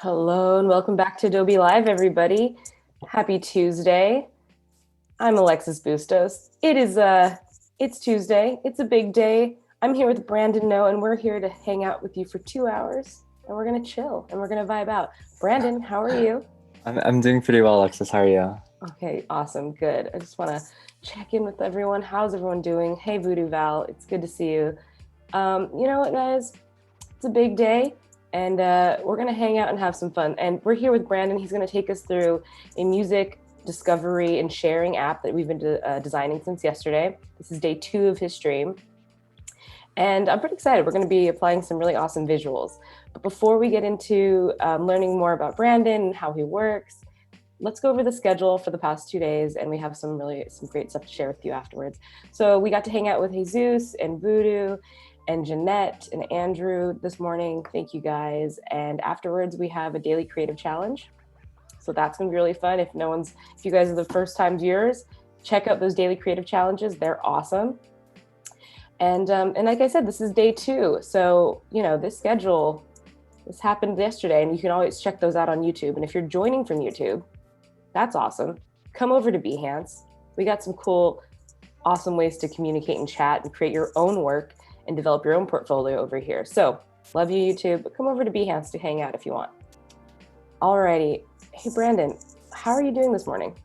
Hello and welcome back to Adobe Live, everybody. Happy Tuesday. I'm Alexis Bustos. It's Tuesday. It's a big day. I'm here with Brandon No, and we're here to hang out with you for 2 hours, and we're gonna chill and we're gonna vibe out. Brandon, how are you? I'm doing pretty well, Alexis. How are you? Okay, awesome, good. I just want to check in with everyone. How's everyone doing? Hey, Voodoo Val, it's good to see you. You know what, guys? It's a big day, and we're gonna hang out and have some fun. And we're here with Brandon. He's gonna take us through a music discovery and sharing app that we've been designing since yesterday. This is day 2 of his stream, and I'm pretty excited. We're gonna be applying some really awesome visuals. But before we get into learning more about Brandon and how he works, let's go over the schedule for the past 2 days, and we have some great stuff to share with you afterwards. So we got to hang out with Jesus and Voodoo and Jeanette and Andrew this morning. Thank you guys. And afterwards we have a daily creative challenge. So that's gonna be really fun. If you guys are the first time viewers, check out those daily creative challenges. They're awesome. And like I said, this is day 2. So, this schedule, this happened yesterday, and you can always check those out on YouTube. And if you're joining from YouTube, that's awesome. Come over to Behance. We got some cool, awesome ways to communicate and chat and create your own work and develop your own portfolio over here. So love you, YouTube, but come over to Behance to hang out if you want. Alrighty. Hey, Brandon, how are you doing this morning?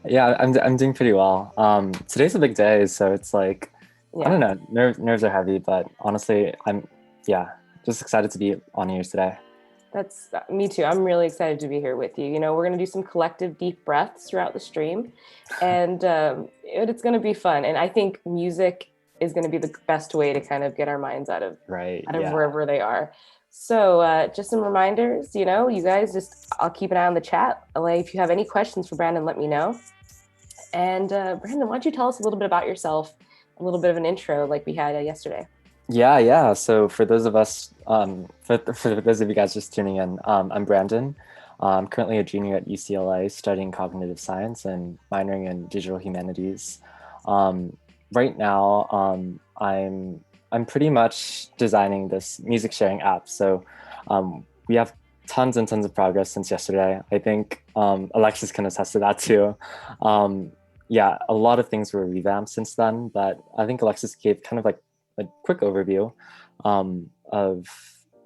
Yeah, I'm doing pretty well. Today's a big day, so it's like, I don't know, nerves are heavy, but honestly, I'm just excited to be on here today. That's me too. I'm really excited to be here with you. We're going to do some collective deep breaths throughout the stream, and it's going to be fun. And I think music is going to be the best way to kind of get our minds out of wherever they are. So just some reminders, you guys I'll keep an eye on the chat. If you have any questions for Brandon, let me know. And Brandon, why don't you tell us a little bit about yourself, a little bit of an intro like we had yesterday. Yeah. So for those of us, for those of you guys just tuning in, I'm Brandon. I'm currently a junior at UCLA studying cognitive science and minoring in digital humanities. Right now, I'm pretty much designing this music sharing app. So we have tons and tons of progress since yesterday. I think Alexis can attest to that too. A lot of things were revamped since then, but I think Alexis gave kind of like a quick overview of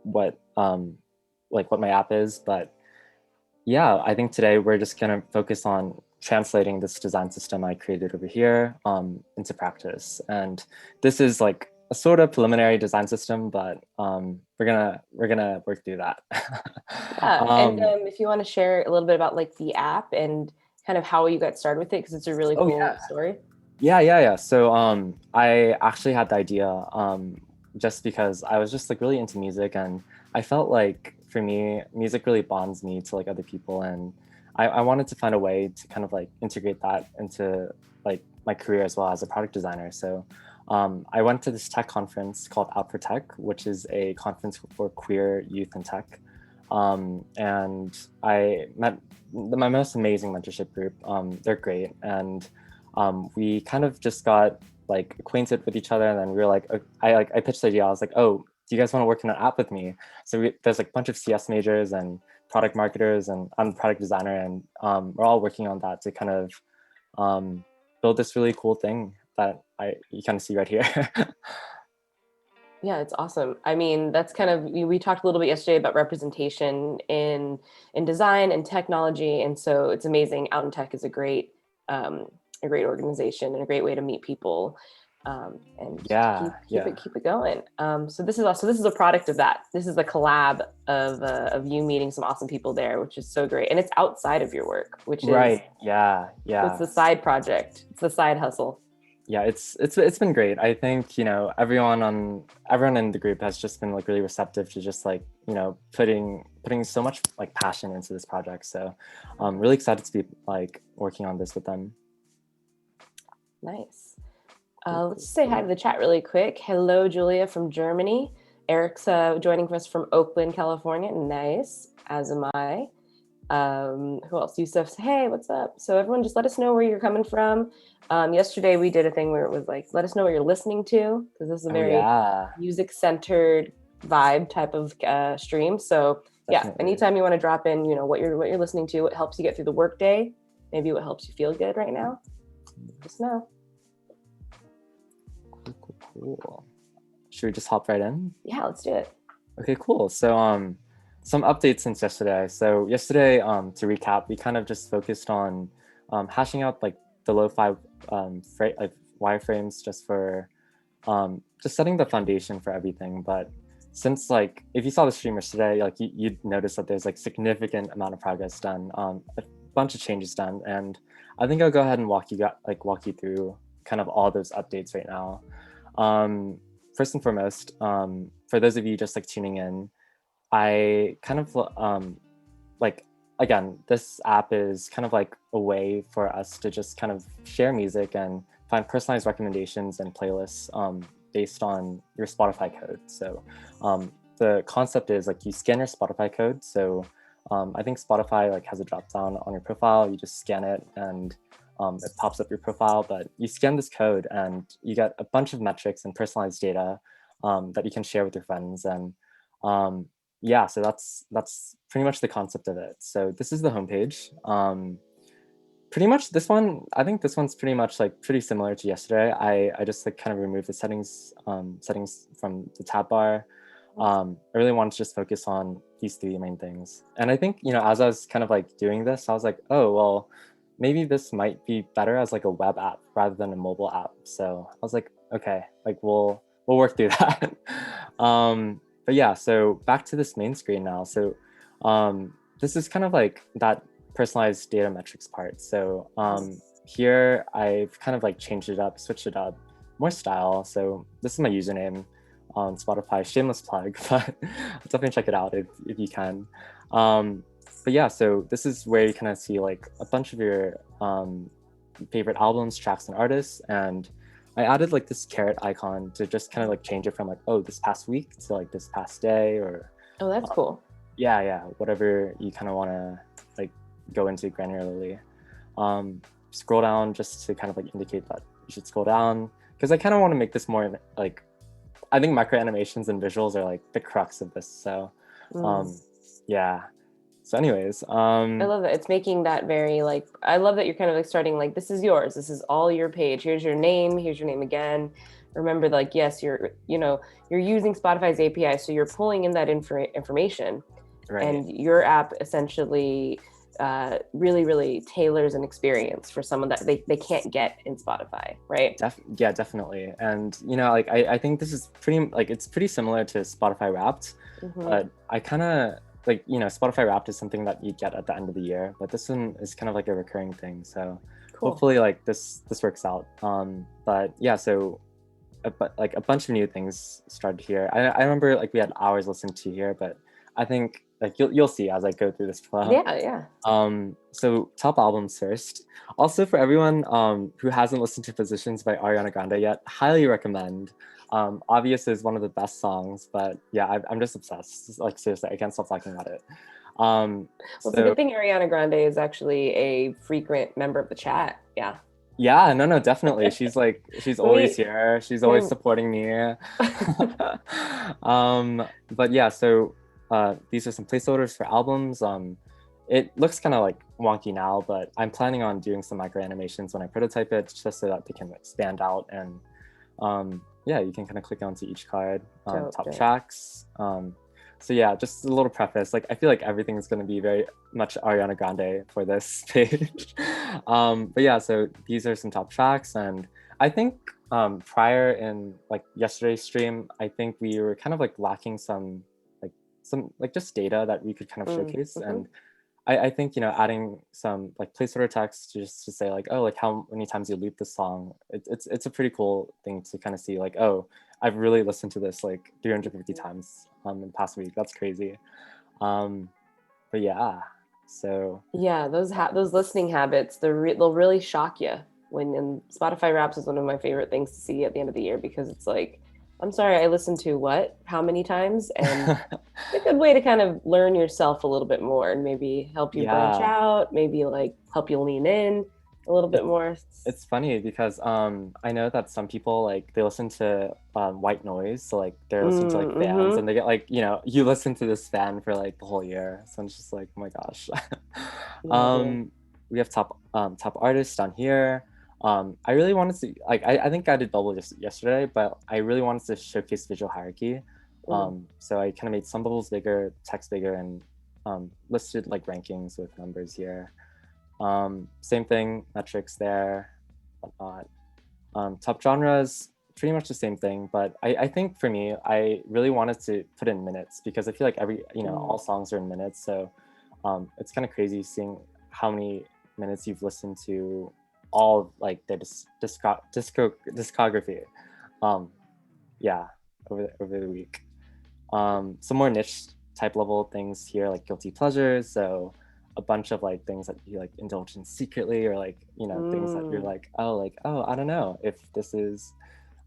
what my app is. But yeah, I think today we're just gonna focus on translating this design system I created over here into practice. And this is like a sort of preliminary design system, but we're gonna work through that. And if you want to share a little bit about like the app and kind of how you got started with it, because it's a really cool story. Yeah. So I actually had the idea just because I was just like really into music, and I felt like for me, music really bonds me to like other people, and I wanted to find a way to kind of like integrate that into like my career as well as a product designer. So I went to this tech conference called Out for Tech, which is a conference for queer youth in tech. And I met my most amazing mentorship group. They're great. And we kind of just got like acquainted with each other, and then we were like, I pitched the idea. I was like, oh, do you guys want to work in an app with me? So there's like a bunch of CS majors and product marketers, and I'm a product designer, and we're all working on that to kind of build this really cool thing that you kind of see right here. Yeah, it's awesome. I mean, that's kind of, we talked a little bit yesterday about representation in design and technology, and so it's amazing. Out in Tech is a great organization and a great way to meet people, and keep it going. So this is a product of that. This is a collab of you meeting some awesome people there, which is so great, and it's outside of your work, which is right. Yeah. It's the side project. It's the side hustle. Yeah, it's been great. I think everyone in the group has just been like really receptive to just like putting so much like passion into this project. So I'm really excited to be like working on this with them. Nice. Let's say hi to the chat really quick. Hello, Julia from Germany. Eric's joining us from Oakland, California. Nice. As am I. Who else? Yusuf, hey, what's up? So everyone just let us know where you're coming from. Yesterday we did a thing where it was like, let us know what you're listening to, because this is a very music-centered vibe type of stream. So definitely. Anytime you want to drop in, what you're listening to, what helps you get through the workday, maybe what helps you feel good right now, just know. Cool. Should we just hop right in? Yeah, let's do it. Okay, cool. So some updates since yesterday. So yesterday, to recap, we kind of just focused on hashing out like the lo-fi like wireframes just for just setting the foundation for everything. But since like if you saw the stream yesterday, like you'd notice that there's like significant amount of progress done, a bunch of changes done, and I think I'll go ahead and walk you through kind of all those updates right now. First and foremost, for those of you just like tuning in, I kind of like, again, this app is kind of like a way for us to just kind of share music and find personalized recommendations and playlists based on your Spotify code. So the concept is like you scan your Spotify code. So I think Spotify like has a drop down on your profile. You just scan it and it pops up your profile, but you scan this code and you get a bunch of metrics and personalized data that you can share with your friends. And yeah, so that's pretty much the concept of it. So this is the homepage. Pretty much this one, I think this one's pretty much like pretty similar to yesterday. I just like kind of removed the settings from the tab bar. I really wanted to just focus on these three main things. And I think, as I was kind of like doing this, I was like, oh, well, maybe this might be better as like a web app rather than a mobile app. So I was like, okay, like we'll work through that. But yeah, so back to this main screen now. So this is kind of like that personalized data metrics part. So here I've kind of like changed it up, switched it up, more style. So this is my username on Spotify, shameless plug, but definitely check it out if you can. But yeah, so this is where you kind of see like a bunch of your favorite albums, tracks, and artists. And I added like this caret icon to just kind of like change it from like, oh, this past week to like this past day, or oh, that's cool. Yeah, whatever you kind of want to like go into granularly. Scroll down just to kind of like indicate that you should scroll down, because I kind of want to make this more like, I think micro animations and visuals are like the crux of this. So yeah. So anyways, I love that it's making that very like, I love that you're kind of like starting like, this is yours, this is all your page, here's your name again. Remember, like, yes, you're using Spotify's API, so you're pulling in that information, right. And your app essentially really, really tailors an experience for someone that they can't get in Spotify, right? Yeah, definitely. And like I think this is pretty like, it's pretty similar to Spotify Wrapped, but I kind of like, Spotify Wrapped is something that you get at the end of the year, but this one is kind of like a recurring thing. So cool. Hopefully like this works out. But yeah, so like a bunch of new things started here. I remember like we had hours listened to here, but I think like you'll see as I go through this flow. Yeah. So top albums first. Also for everyone who hasn't listened to Positions by Ariana Grande yet, highly recommend. Obvious is one of the best songs, but yeah, I'm just obsessed. Like seriously, I can't stop talking about it. Well, it's a good thing Ariana Grande is actually a frequent member of the chat. Yeah. Yeah, no, definitely. She's always here. She's always supporting me. But yeah, so these are some placeholders for albums. It looks kind of like wonky now, but I'm planning on doing some micro animations when I prototype it, just so that they can like stand out. And yeah, you can kind of click onto each card, top tracks. So yeah, just a little preface. Like I feel like everything is going to be very much Ariana Grande for this page. But yeah, so these are some top tracks, and I think prior in like yesterday's stream, I think we were kind of like lacking some just data that we could kind of showcase. And I think adding some like placeholder text just to say like, oh, like how many times you loop this song, it's a pretty cool thing to kind of see like, oh, I've really listened to this like 350 times in the past week. That's crazy. But yeah, so yeah, those listening habits, they'll really shock you when Spotify Wraps is one of my favorite things to see at the end of the year, because it's like, I'm sorry, I listened to how many times? And it's a good way to kind of learn yourself a little bit more and maybe help you branch out, maybe like help you lean in. a little bit more. It's funny because I know that some people like they listen to white noise, so like they're listening to like fans, and they get like, you know, you listen to this fan for like the whole year, so it's just like, oh my gosh. Yeah, dude. We have top artists down here. I really wanted to like I think I did bubble just yesterday, but I really wanted to showcase visual hierarchy. So I kind of made some bubbles bigger, text bigger, and listed like rankings with numbers here. Same thing, metrics there, whatnot. Top genres, pretty much the same thing, but I think for me, I really wanted to put in minutes because I feel like all songs are in minutes. So it's kind of crazy seeing how many minutes you've listened to all of like their discography. Yeah, over the week. Some more niche type level things here, like guilty pleasures. So a bunch of like things that you like indulge in secretly, or like, you know, things that you're like, oh, I don't know if this is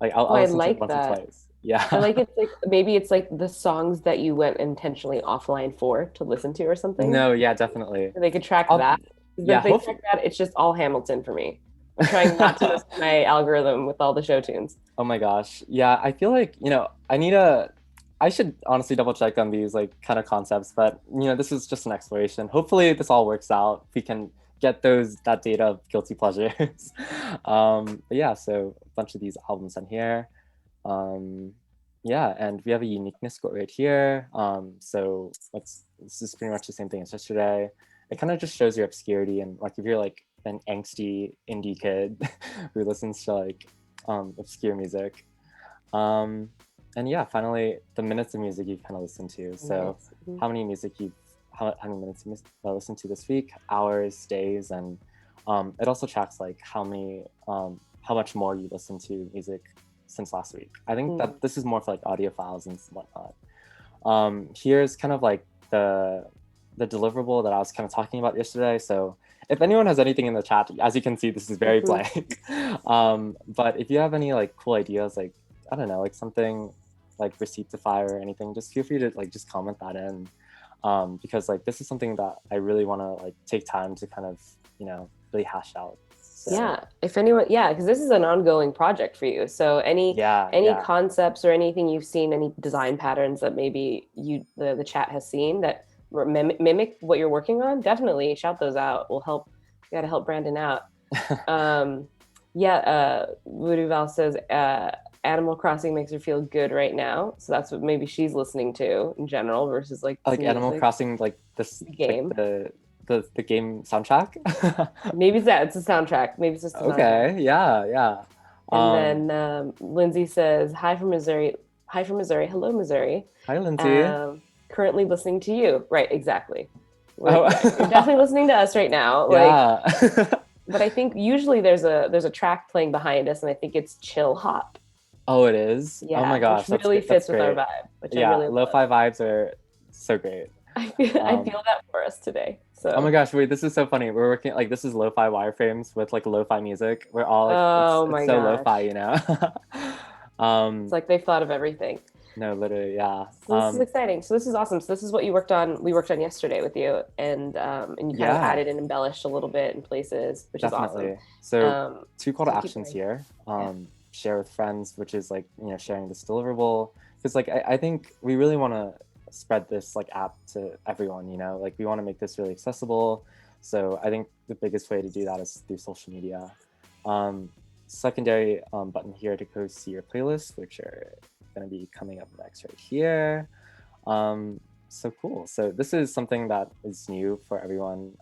like, I'll I listen to it like once or that. twice. Yeah. I like it's like maybe it's like the songs that you went intentionally offline for to listen to or something. No, yeah, definitely. They could track I'll, that. Because yeah, if they hopefully. track that, it's just all Hamilton for me. I'm trying not to mess with my algorithm with all the show tunes. Oh my gosh. Yeah, I feel like, you know, I should honestly double check on these like kind of concepts, but you know, this is just an exploration. Hopefully this all works out. We can get that data of guilty pleasures. But yeah, so a bunch of these albums on here. Um, yeah, and we have a uniqueness score right here. So this is pretty much the same thing as yesterday. It kind of just shows your obscurity, and like if you're like an angsty indie kid who listens to like obscure music. And yeah, finally the minutes of music you've kind of listened to. So how many how many minutes you listened to this week, hours, days, and it also tracks like how much more you listen to music since last week. I think that this is more for like audio files and whatnot. Here's kind of like the deliverable that I was kind of talking about yesterday. So if anyone has anything in the chat, as you can see, this is very blank. But if you have any like cool ideas, like, I don't know, like something like Receiptify or anything, just feel free to like just comment that in. Because like this is something that I really want to like take time to kind of, you know, really hash out. So, yeah, if anyone, yeah, because this is an ongoing project for you. So any concepts or anything you've seen, any design patterns that maybe the chat has seen that mimic what you're working on, definitely shout those out. We'll help. We got to help Brandon out. Voodoo Val says Animal Crossing makes her feel good right now, so that's what maybe she's listening to in general versus like Animal Crossing, like this game. Like the game soundtrack. Maybe it's a soundtrack. Maybe it's just a soundtrack. Okay, yeah. And then Lindsay says, "Hi from Missouri. Hi from Missouri. Hello, Missouri. Hi, Lindsay. Currently listening to you. Right, exactly. You're definitely listening to us right now. Yeah. But I think usually there's a track playing behind us, and I think it's Chill Hop. Oh, it is? Yeah, oh my gosh, which really fits with our vibe. Which I really lo-fi vibes are so great. I feel that for us today. So. Oh my gosh, wait, this is so funny. We're working like this is lo-fi wireframes with like lo-fi music. We're all like, it's so lo-fi, you know. It's like they've thought of everything. No, literally, yeah. So this is exciting. So this is awesome. So this is what you worked on. We worked on yesterday with you, and you kind of added and embellished a little bit in places, which is awesome. So 2 call to actions here. Share with friends, which is like, you know, sharing this deliverable, because like I think we really want to spread this like app to everyone, you know, like we want to make this really accessible. So I think the biggest way to do that is through social media. Secondary button here to go see your playlists, which are going to be coming up next right here. So cool. So this is something that is new for everyone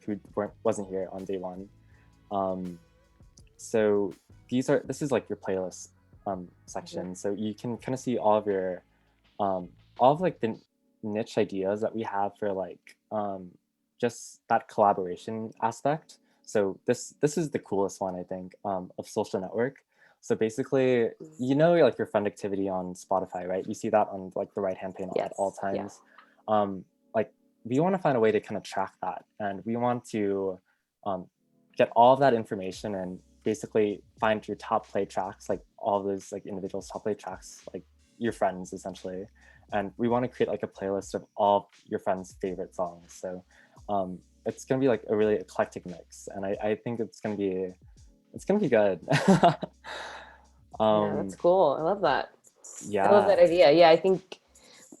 who wasn't here on day one. So this is like your playlist section. So you can kind of see all of your all of like the niche ideas that we have for like just that collaboration aspect. So this is the coolest one, I think, of social network. So basically, you know, like your friend activity on Spotify, right? You see that on like the right-hand panel at all times. Like we want to find a way to kind of track that, and we want to get all of that information and basically find your top play tracks, like all those like individual top play tracks, like your friends essentially, and we want to create like a playlist of all your friends' favorite songs. So it's gonna be like a really eclectic mix, and I think it's gonna be good. Yeah, that's cool. I love that. I love that Yeah. idea. Yeah, I think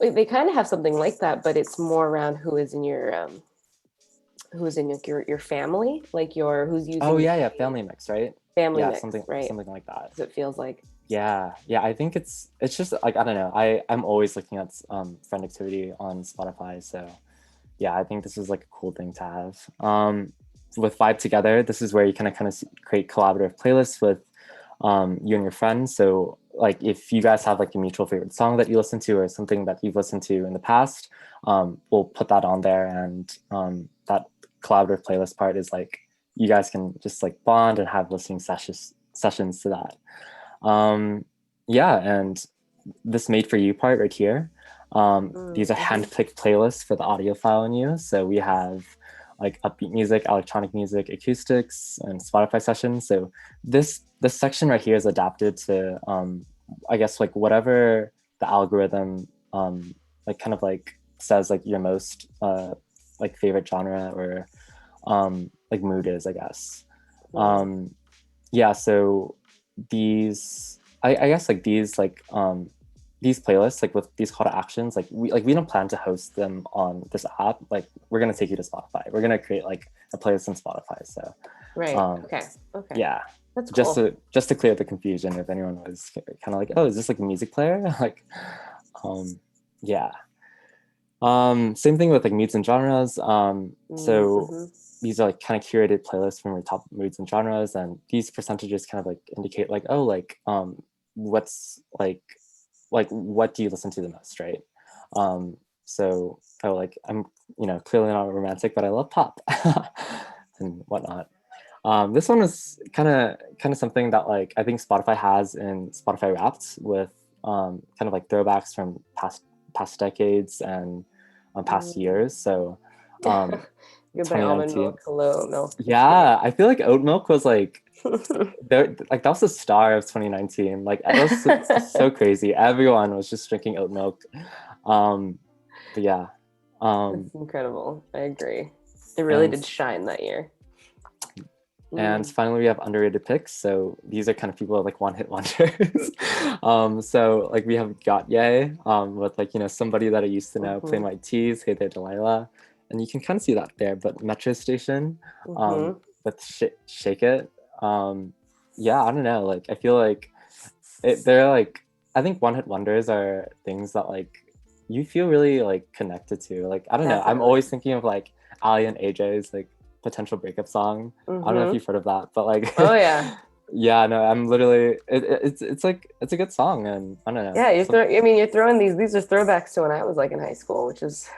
they kind of have something like that, but it's more around who's in your family, like who's Oh using the yeah, same family mix, right? family Yeah, mix, right? something like that. As it feels like. Yeah, I think it's just like, I don't know. I'm always looking at friend activity on Spotify, so yeah, I think this is like a cool thing to have. With Vibe Together, this is where you kind of create collaborative playlists with you and your friends. So like if you guys have like a mutual favorite song that you listen to or something that you've listened to in the past, we'll put that on there, and that collaborative playlist part is like you guys can just like bond and have listening sessions to that. Yeah, and this made for you part right here. These are handpicked playlists for the audio file in you. So we have like upbeat music, electronic music, acoustics, and Spotify sessions. So this section right here is adapted to I guess like whatever the algorithm like kind of like says like your most like favorite genre or like mood is, I guess. Yeah, so these I guess like these playlists like with these call to actions, like we don't plan to host them on this app. Like we're gonna take you to Spotify. We're gonna create like a playlist on Spotify. So Right. Okay. yeah, That's cool. just to clear the confusion if anyone was kind of like, oh, is this like a music player? Like yeah. Same thing with like moods and genres. So these are like kind of curated playlists from your top moods and genres, and these percentages kind of like indicate like, oh, like what's like what do you listen to the most, right? So oh, like I'm clearly not romantic, but I love pop and whatnot. This one is kind of something that like I think Spotify has in Spotify Wrapped with kind of like throwbacks from past decades and past years. So Goodbye almond 2019. milk, hello milk. Yeah, I feel like oat milk was like like that was the star of 2019. Like it was so crazy. Everyone was just drinking oat milk. But yeah, That's incredible. I agree. It really did shine that year. And finally, we have underrated picks. So these are kind of people like one-hit wonders. So like we have Got Ye with like Somebody That I Used to Know, Plain White Tees, Hey There Delilah, and you can kind of see that there. But Metro Station with Shake It. Yeah, I don't know. Like I feel like they're like, I think one-hit wonders are things that like you feel really like connected to. Like I don't know. I'm always thinking of like Ali and AJ's like potential breakup song. I don't know if you've heard of that, but like oh yeah. Yeah, no, I'm literally it's like it's a good song, and I don't know. Yeah, you're throwing these are throwbacks to when I was like in high school, which is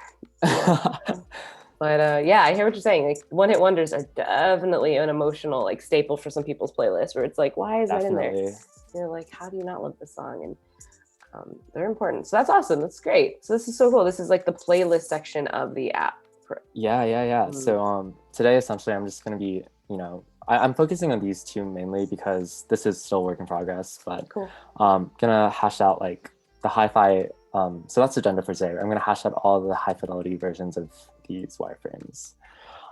but yeah, I hear what you're saying. Like one hit wonders are definitely an emotional like staple for some people's playlists where it's like, why is that in there? You're like, how do you not love this song? And they're important. So that's awesome. That's great. So this is so cool. This is like the playlist section of the app. Yeah. So today essentially I'm just gonna be, I'm focusing on these two mainly because this is still work in progress, but cool. Gonna hash out like the hi-fi. So that's the agenda for today. I'm gonna hash out all the high fidelity versions of these wireframes.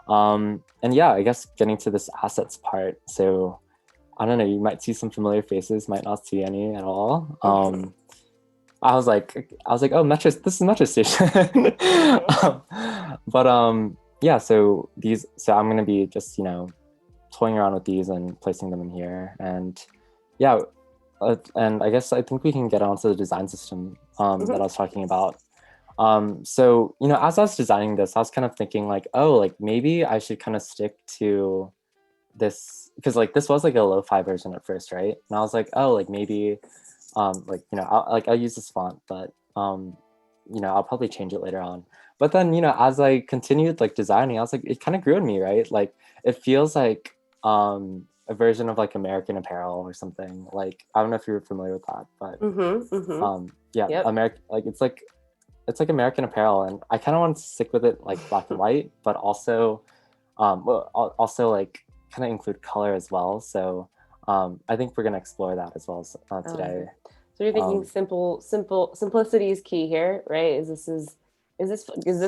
And yeah, I guess getting to this assets part. So I don't know, you might see some familiar faces, might not see any at all. I was like, oh, this is Metro Station. But yeah, so I'm gonna be just toying around with these and placing them in here, and yeah, and I think we can get onto the design system that I was talking about. So as I was designing this, I was kind of thinking like, oh, like maybe I should kind of stick to this because like this was like a lo-fi version at first, right? And I was like, oh, like maybe I'll use this font, but I'll probably change it later on. But then as I continued like designing, I was like, it kind of grew on me, right? Like it feels like a version of like American Apparel or something. Like I don't know if you're familiar with that, but yeah, yep. It's like American Apparel, and I kind of want to stick with it like black and white, but also also like kind of include color as well. So I think we're gonna explore that as well today. So you're thinking simplicity is key here, right? Is this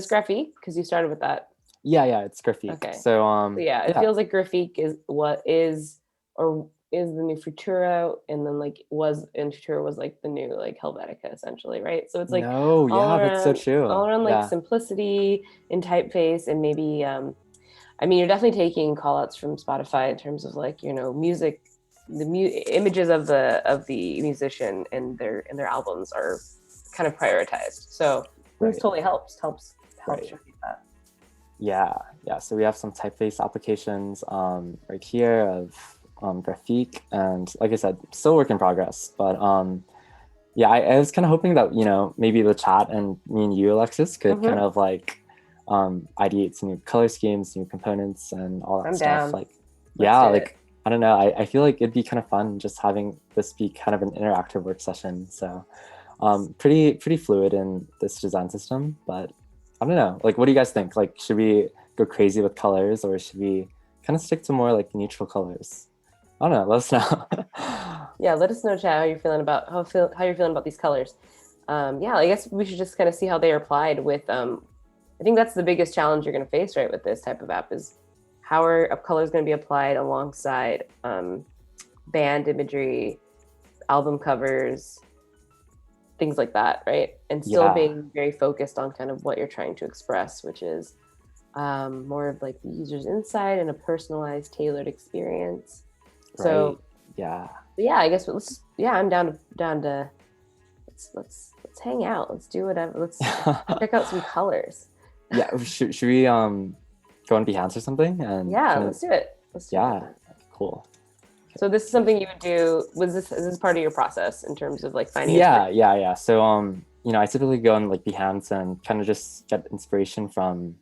graphique? Because you started with that. Yeah, it's graphique. Okay. So Yeah, it feels like graphique is what is or is the new Futura, and then like Futura was like the new like Helvetica essentially, right? So it's like no, yeah, that's so true. all around like Yeah, simplicity in typeface, and maybe I mean, you're definitely taking call outs from Spotify in terms of like, music, images of the musician and their albums are kind of prioritized. So this right, totally helps right. repeat that. Yeah. So we have some typeface applications right here of graphique, and like I said, still work in progress. But yeah, I was kind of hoping that maybe the chat and me and you, Alexis, could kind of like ideate some new color schemes, new components, and all that I'm stuff. down. Like, Let's yeah, do like it. I don't know. I feel like it'd be kind of fun just having this be kind of an interactive work session. So pretty fluid in this design system, but I don't know. Like, what do you guys think? Like, should we go crazy with colors, or should we kind of stick to more like neutral colors? I don't know. Let us know. Yeah, let us know, chat, how you're feeling about how you're feeling about these colors. Yeah, I guess we should just kind of see how they are applied with. I think that's the biggest challenge you're going to face, right, with this type of app is how are colors going to be applied alongside band imagery, album covers, things like that, right? And still Yeah, being very focused on kind of what you're trying to express, which is more of like the user's insight and a personalized, tailored experience. So right. Yeah. yeah, I guess I'm down to let's hang out. Let's do whatever. Let's check out some colors. Yeah. Should we go on Behance or something and Yeah, kind of let's do it. Let's do yeah, it. cool. So this is something you would do. Is this part of your process in terms of like finding Yeah. So I typically go on like Behance and kind of just get inspiration from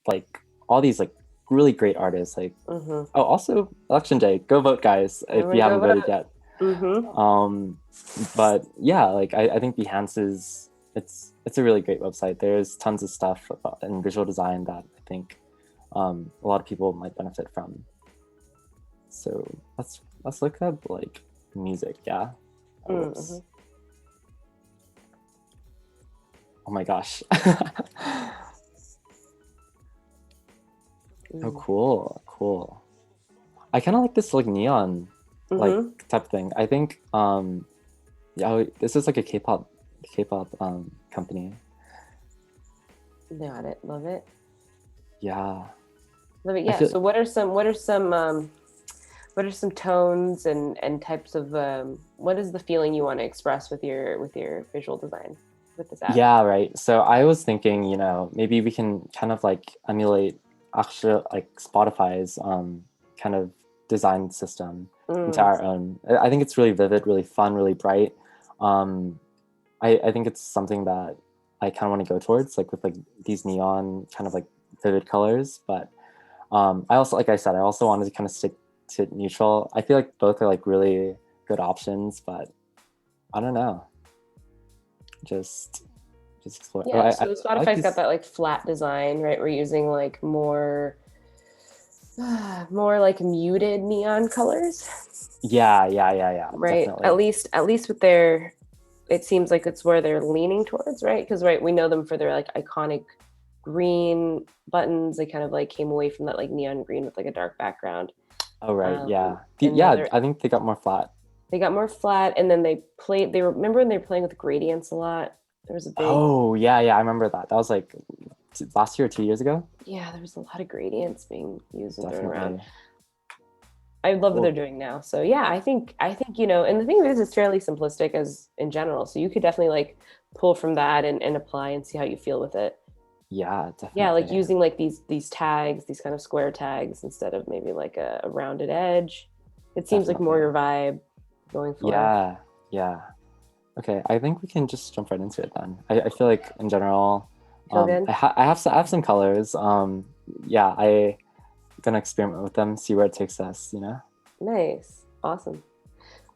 like all these like really great artists. Like oh, also election day, go vote, guys, if Everyone you go haven't voted vote. yet. Mm-hmm. But yeah, like I think Behance is it's a really great website. There's tons of stuff in visual design that I think a lot of people might benefit from. So let's look up like music. Yeah. Oh my gosh. Oh, cool. I kind of like this like neon like type thing. I think yeah, this is like a K-pop company. Got it. Love it. Yeah. Love it. Yeah. So what are some tones and types of what is the feeling you want to express with your visual design with this app? Yeah, right. So I was thinking, maybe we can kind of like emulate actual like Spotify's kind of design system into our own. I think it's really vivid, really fun, really bright. I think it's something that I kind of want to go towards, like with like these neon kind of like vivid colors. But I also, like I said, I also wanted to kind of stick to neutral. I feel like both are like really good options, but I don't know. Just explore. Yeah, so I like Spotify's got that like flat design, right? We're using like more like muted neon colors. Yeah. Right. Definitely. At least with their, it seems like it's where they're leaning towards, right? Because right, we know them for their like iconic green buttons. They kind of like came away from that like neon green with like a dark background. Oh right, yeah. And Yeah, I think they got more flat. They got more flat, and then remember when they were playing with gradients a lot? There was a big Oh yeah, I remember that. That was like last year or 2 years ago. Yeah, there was a lot of gradients being used and thrown around. Definitely. I love what Cool. they're doing now. So yeah, I think and the thing is, it's fairly simplistic as in general. So you could definitely like pull from that and apply and see how you feel with it. Yeah, definitely. Yeah, like using like these tags, these kind of square tags instead of maybe like a rounded edge. It seems like more your vibe going for. Yeah. Okay, I think we can just jump right into it then. I feel like in general, Feel good? I have some colors. Yeah, I gonna experiment with them, see where it takes us. Nice, awesome.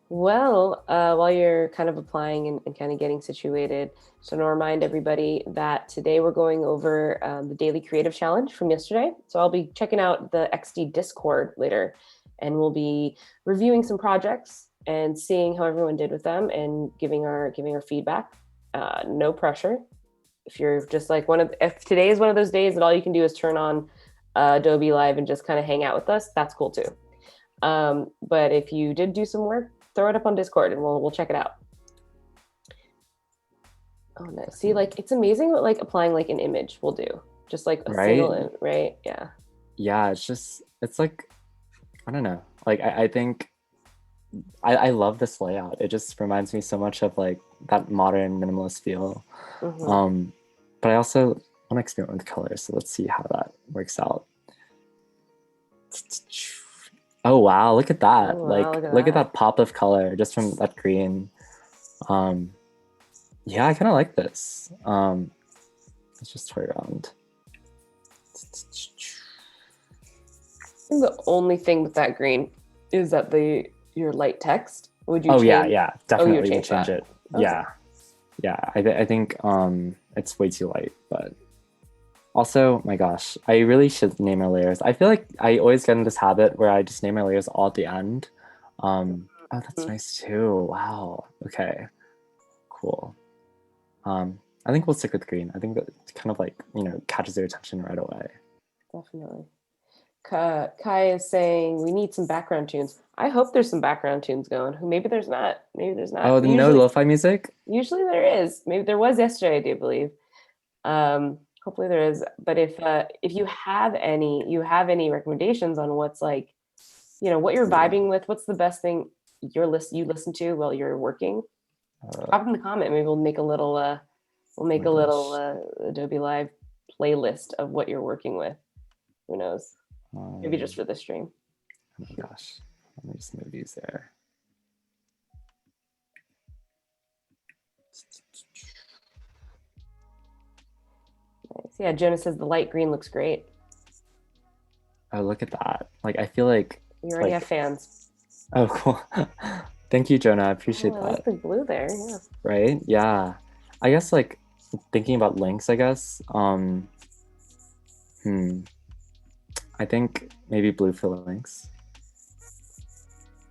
Well, while you're kind of applying and kind of getting situated, just want to remind everybody that today we're going over the daily creative challenge from yesterday. So I'll be checking out the XD Discord later, and we'll be reviewing some projects and seeing how everyone did with them and giving our feedback. No pressure. If you're just like if today is one of those days that all you can do is turn on Adobe Live and just kind of hang out with us, that's cool too. But if you did do some work, throw it up on Discord and we'll check it out. Oh, nice. See, like, it's amazing what like applying like an image will do. Just like a single, right? Yeah. Yeah, it's like, I don't know. Like, I think I love this layout. It just reminds me so much of like that modern minimalist feel. But I also want to experiment with colors. So let's see how that works out. Oh, wow. Look at that. Oh, wow, like, look at that pop of color just from that green. Yeah, I kind of like this. Let's just toy around. The only thing with that green is that your light text. Would you? Oh, change? yeah, definitely would change that. it. Okay. Yeah. I think it's way too light, but also, my gosh, I really should name my layers. I feel like I always get in this habit where I just name my layers all at the end. Oh, that's nice too. Wow. Okay. Cool. I think we'll stick with green. I think that kind of like, catches their attention right away. Definitely. Kai is saying we need some background tunes. I hope there's some background tunes going. Maybe there's not. Oh, no lo-fi music? Usually there is. Maybe there was yesterday, I do believe. Hopefully there is. But if you have any recommendations on what's like, what you're vibing with, what's the best thing you listen to while you're working, drop in the comment. Maybe we'll make a little Adobe Live playlist of what you're working with. Who knows? Maybe just for the stream. Oh my gosh. Let me just move these there. Nice. Yeah, Jonah says the light green looks great. Oh, look at that. Like, I feel like you already have fans. Oh, cool. Thank you, Jonah. I appreciate that. I like the blue there. Yeah. Right? Yeah. I guess like thinking about links, I guess. I think maybe blue for links.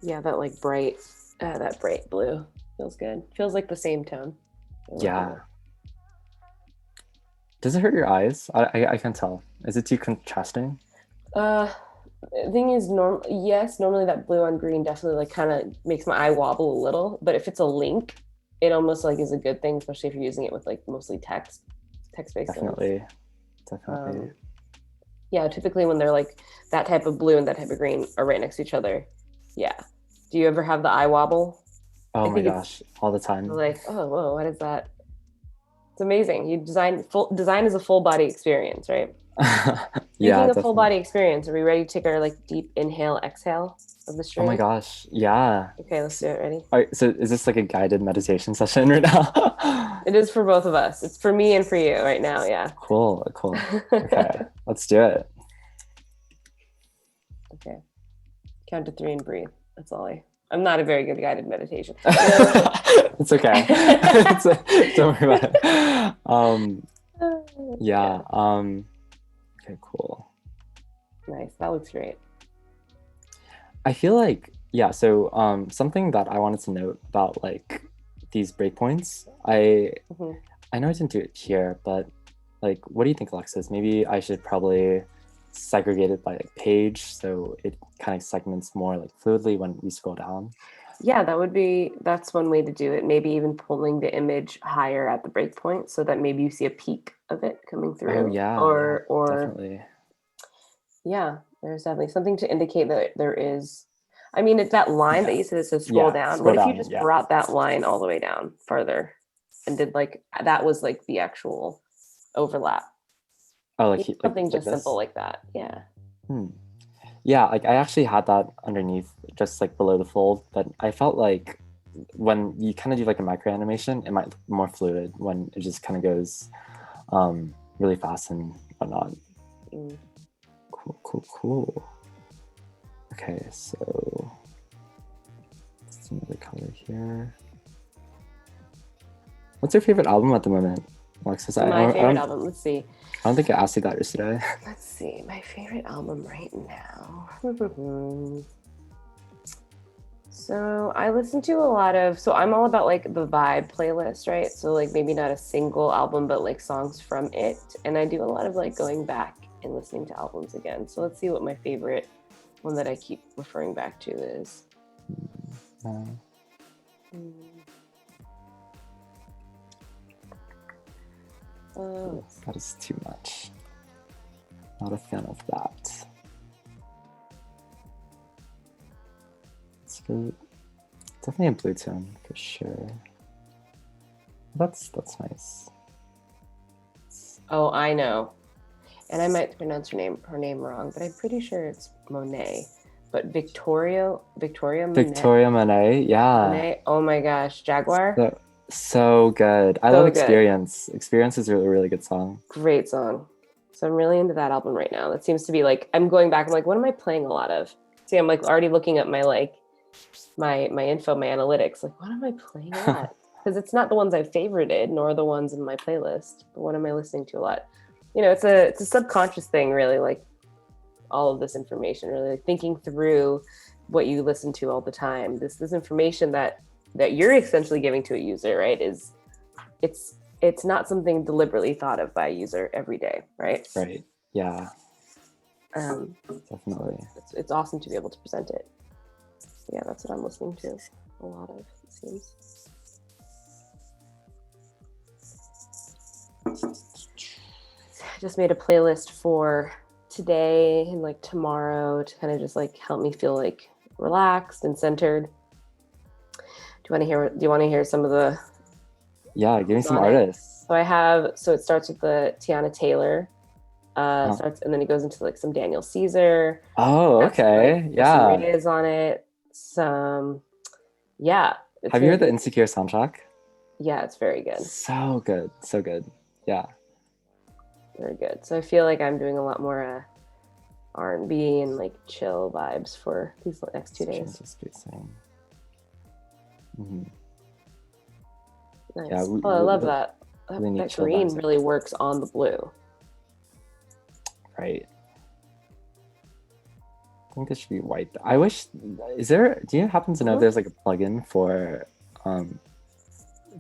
Yeah, that like bright blue feels good. Feels like the same tone. Yeah. Does it hurt your eyes? I can't tell. Is it too contrasting? The thing is, normally that blue on green definitely like kind of makes my eye wobble a little. But if it's a link, it almost like is a good thing, especially if you're using it with like mostly text-based. Definitely. Yeah, typically when they're like that type of blue and that type of green are right next to each other. Yeah. Do you ever have the eye wobble? Oh my gosh, all the time. Like, oh, whoa, what is that? It's amazing. Design is a full body experience, right? Speaking of full body experience, are we ready to take our like deep inhale, exhale of the stream? Oh my gosh, yeah. Okay, let's do it. Ready? All right, so is this like a guided meditation session right now? It is for both of us. It's for me and for you right now, yeah. Cool. Okay, let's do it. Okay. Count to 3 and breathe. That's all I'm not a very good guided meditation. It's okay. Don't worry about it. Yeah. Okay, cool. Nice. That looks great. I feel like, yeah, so something that I wanted to note about like these breakpoints, I know I didn't do it here, but like, what do you think, Alexis? Maybe I should probably segregate it by like page, so it kind of segments more like fluidly when we scroll down. Yeah, that's one way to do it. Maybe even pulling the image higher at the breakpoint so that maybe you see a peak of it coming through. Oh yeah, or definitely. Yeah, there's definitely something to indicate that there is. I mean, it's that line that you said it says scroll down. What if you just brought that line all the way down farther and did like that was like the actual overlap? Oh, like something just like simple like that. Yeah. Yeah, like I actually had that underneath, just like below the fold, but I felt like when you kind of do like a micro animation, it might look more fluid when it just kind of goes really fast and whatnot. Cool. Okay, so let's do another color here. What's your favorite album at the moment, Alexis? My favorite album, let's see. I don't think I asked you that yesterday. Let's see, my favorite album right now. So I listen to a lot of, so I'm all about like the vibe playlist, right? So like maybe not a single album, but like songs from it. And I do a lot of like going back and listening to albums again. So let's see what my favorite one that I keep referring back to is. That is too much. Not a fan of that. It's definitely a blue tone for sure. That's nice. Oh, I know. And I might pronounce her name wrong, but I'm pretty sure it's Monet. But Victoria Monet. Victoria Monet, yeah. Monet, oh my gosh, Jaguar. So good. I love Experience. Good. Experience is a really, really good song. Great song. So I'm really into that album right now. That seems to be like, I'm going back, I'm like, what am I playing a lot of? See, I'm like already looking at my like my info, my analytics. Like, what am I playing a lot? Because it's not the ones I've favorited, nor the ones in my playlist. But what am I listening to a lot? You know, it's a subconscious thing, really. Like all of this information, really like thinking through what you listen to all the time. This information that you're essentially giving to a user, right? It's not something deliberately thought of by a user every day, right? Right. Yeah. Definitely. It's awesome to be able to present it. Yeah, that's what I'm listening to a lot of, it seems. I just made a playlist for today and like tomorrow to kind of just like help me feel like relaxed and centered. Do you want to hear some of the? Yeah, give me some artists. So it starts with the Tiana Taylor. Starts and then it goes into like some Daniel Caesar. Oh, okay. Like, yeah. Some Reyes on it. Have you heard the Insecure soundtrack? Yeah, it's very good. So good. So good. Yeah. Very good. So I feel like I'm doing a lot more R&B and like chill vibes for these next 2 days. Mm-hmm. Nice. Yeah, I love that. That green really works on the blue. Right. I think this should be white. I wish. Do you happen to know if there's like a plugin for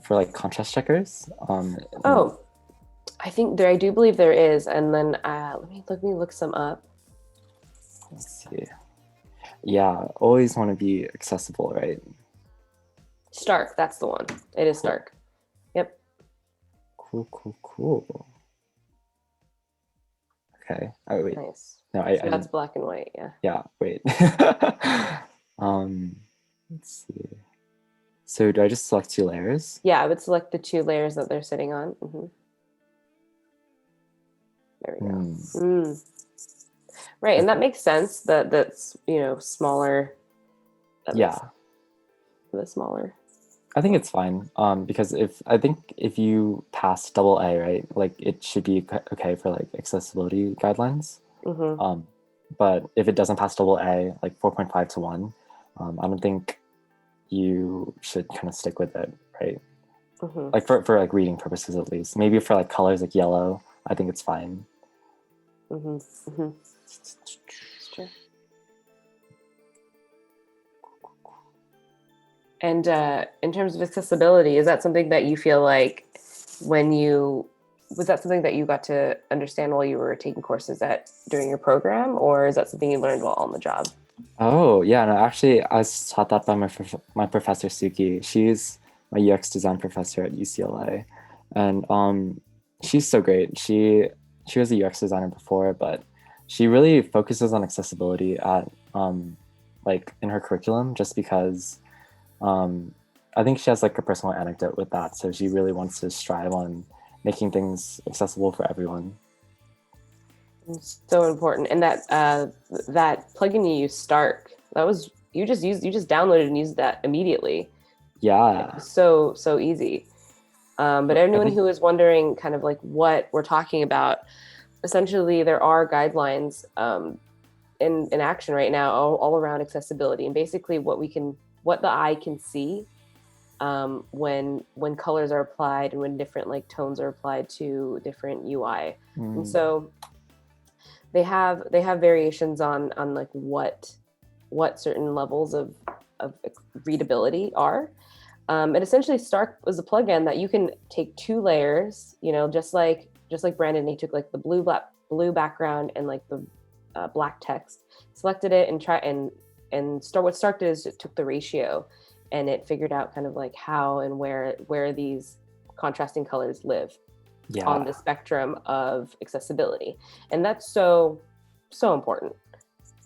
like contrast checkers? I do believe there is, and then let me look some up. Let's see. Yeah, always want to be accessible, right? Stark, that's the one. It is Stark. Yep. Cool. Okay. Oh wait. Nice. No, so that's black and white. Yeah. Yeah. Wait. Let's see. So do I just select 2 layers? Yeah, I would select the 2 layers that they're sitting on. Mm-hmm. There we go. Right, and that makes sense. That's smaller. Yeah. The smaller. I think it's fine. Because if you pass AA, right, like it should be okay for like accessibility guidelines. Mm-hmm. But if it doesn't pass AA, like 4.5 to 1, I don't think you should kind of stick with it, right? Mm-hmm. Like for like reading purposes at least. Maybe for like colors like yellow, I think it's fine. Mm-hmm. Mm-hmm. Sure. And in terms of accessibility, is that something that you feel like was that something that you got to understand while you were taking courses during your program, or is that something you learned while on the job? Oh, yeah, no, actually, I was taught that by my professor, Suki. She's my UX design professor at UCLA. And she's so great. She was a UX designer before, but she really focuses on accessibility at like in her curriculum, just because I think she has like a personal anecdote with that. So she really wants to strive on making things accessible for everyone. It's so important. And that plugin you use, Stark, you just downloaded and used that immediately. Yeah. So easy. But anyone who is wondering kind of like what we're talking about, essentially there are guidelines in action right now all around accessibility, and basically what the eye can see when colors are applied and when different like tones are applied to different UI. And so they have variations on like what certain levels of readability are. And essentially Stark was a plugin that you can take 2 layers, you know, just like Brandon, he took like the blue background and like the black text, selected it and what Stark did is it took the ratio and it figured out kind of like how and where these contrasting colors live on the spectrum of accessibility. And that's so important.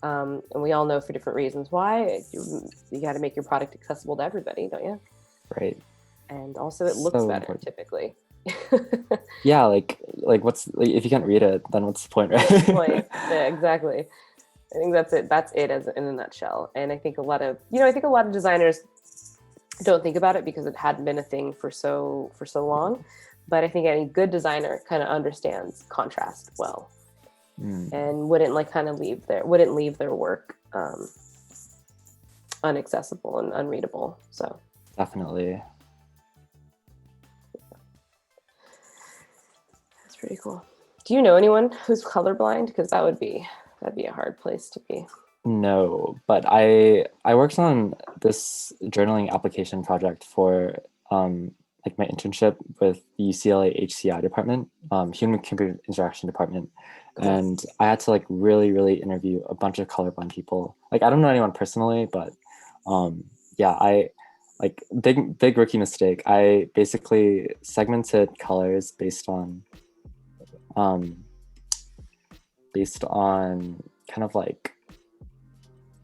And we all know for different reasons why. You got to make your product accessible to everybody, don't you? Right. And also it looks better typically. Yeah, like what's if you can't read it, then what's the point, right? What's the point? Yeah, exactly. I think that's it. That's it as in a nutshell. And I think a lot of designers don't think about it because it hadn't been a thing for so long. But I think any good designer kind of understands contrast well, and wouldn't leave their work unaccessible and unreadable. So definitely. That's pretty cool. Do you know anyone who's colorblind? Because that'd be a hard place to be. No, but I worked on this journaling application project for like my internship with the UCLA HCI department, Human Computer Interaction department. Cool. And I had to like really interview a bunch of colorblind people. Like I don't know anyone personally, but yeah, I like big rookie mistake. I basically segmented colors based on kind of like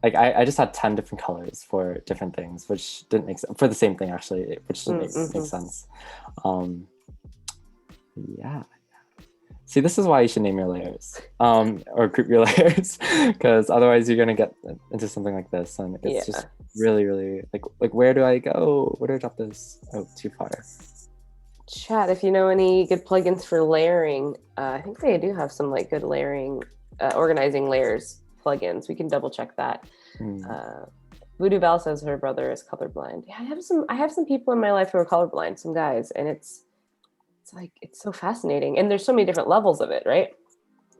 I just had 10 different colors for different things, which didn't make sense for the same thing actually, which didn't make sense. Yeah. See, this is why you should name your layers, or group your layers, because otherwise you're gonna get into something like this, and it's just really like where do I go? Where do I drop this? Oh, too far. Chat, if you know any good plugins for layering, I think they do have some like good layering, organizing layers plugins. We can double check that. Voodoo Val says her brother is colorblind. Yeah, I have some people in my life who are colorblind, some guys, and it's so fascinating. And there's so many different levels of it, right?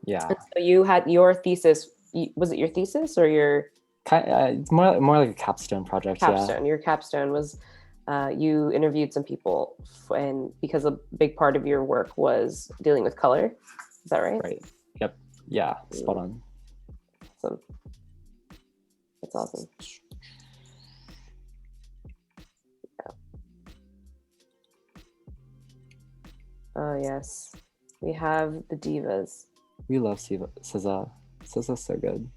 Yeah. And so you had your thesis. Was it your thesis or your? It's more like a capstone project. Capstone. Yeah. Your capstone was. You interviewed some people, and because a big part of your work was dealing with color. Is that right? Right. Yep. Yeah. Spot on. Awesome. That's awesome. Yeah. Oh yes, we have the divas. We love SZA. SZA's so good.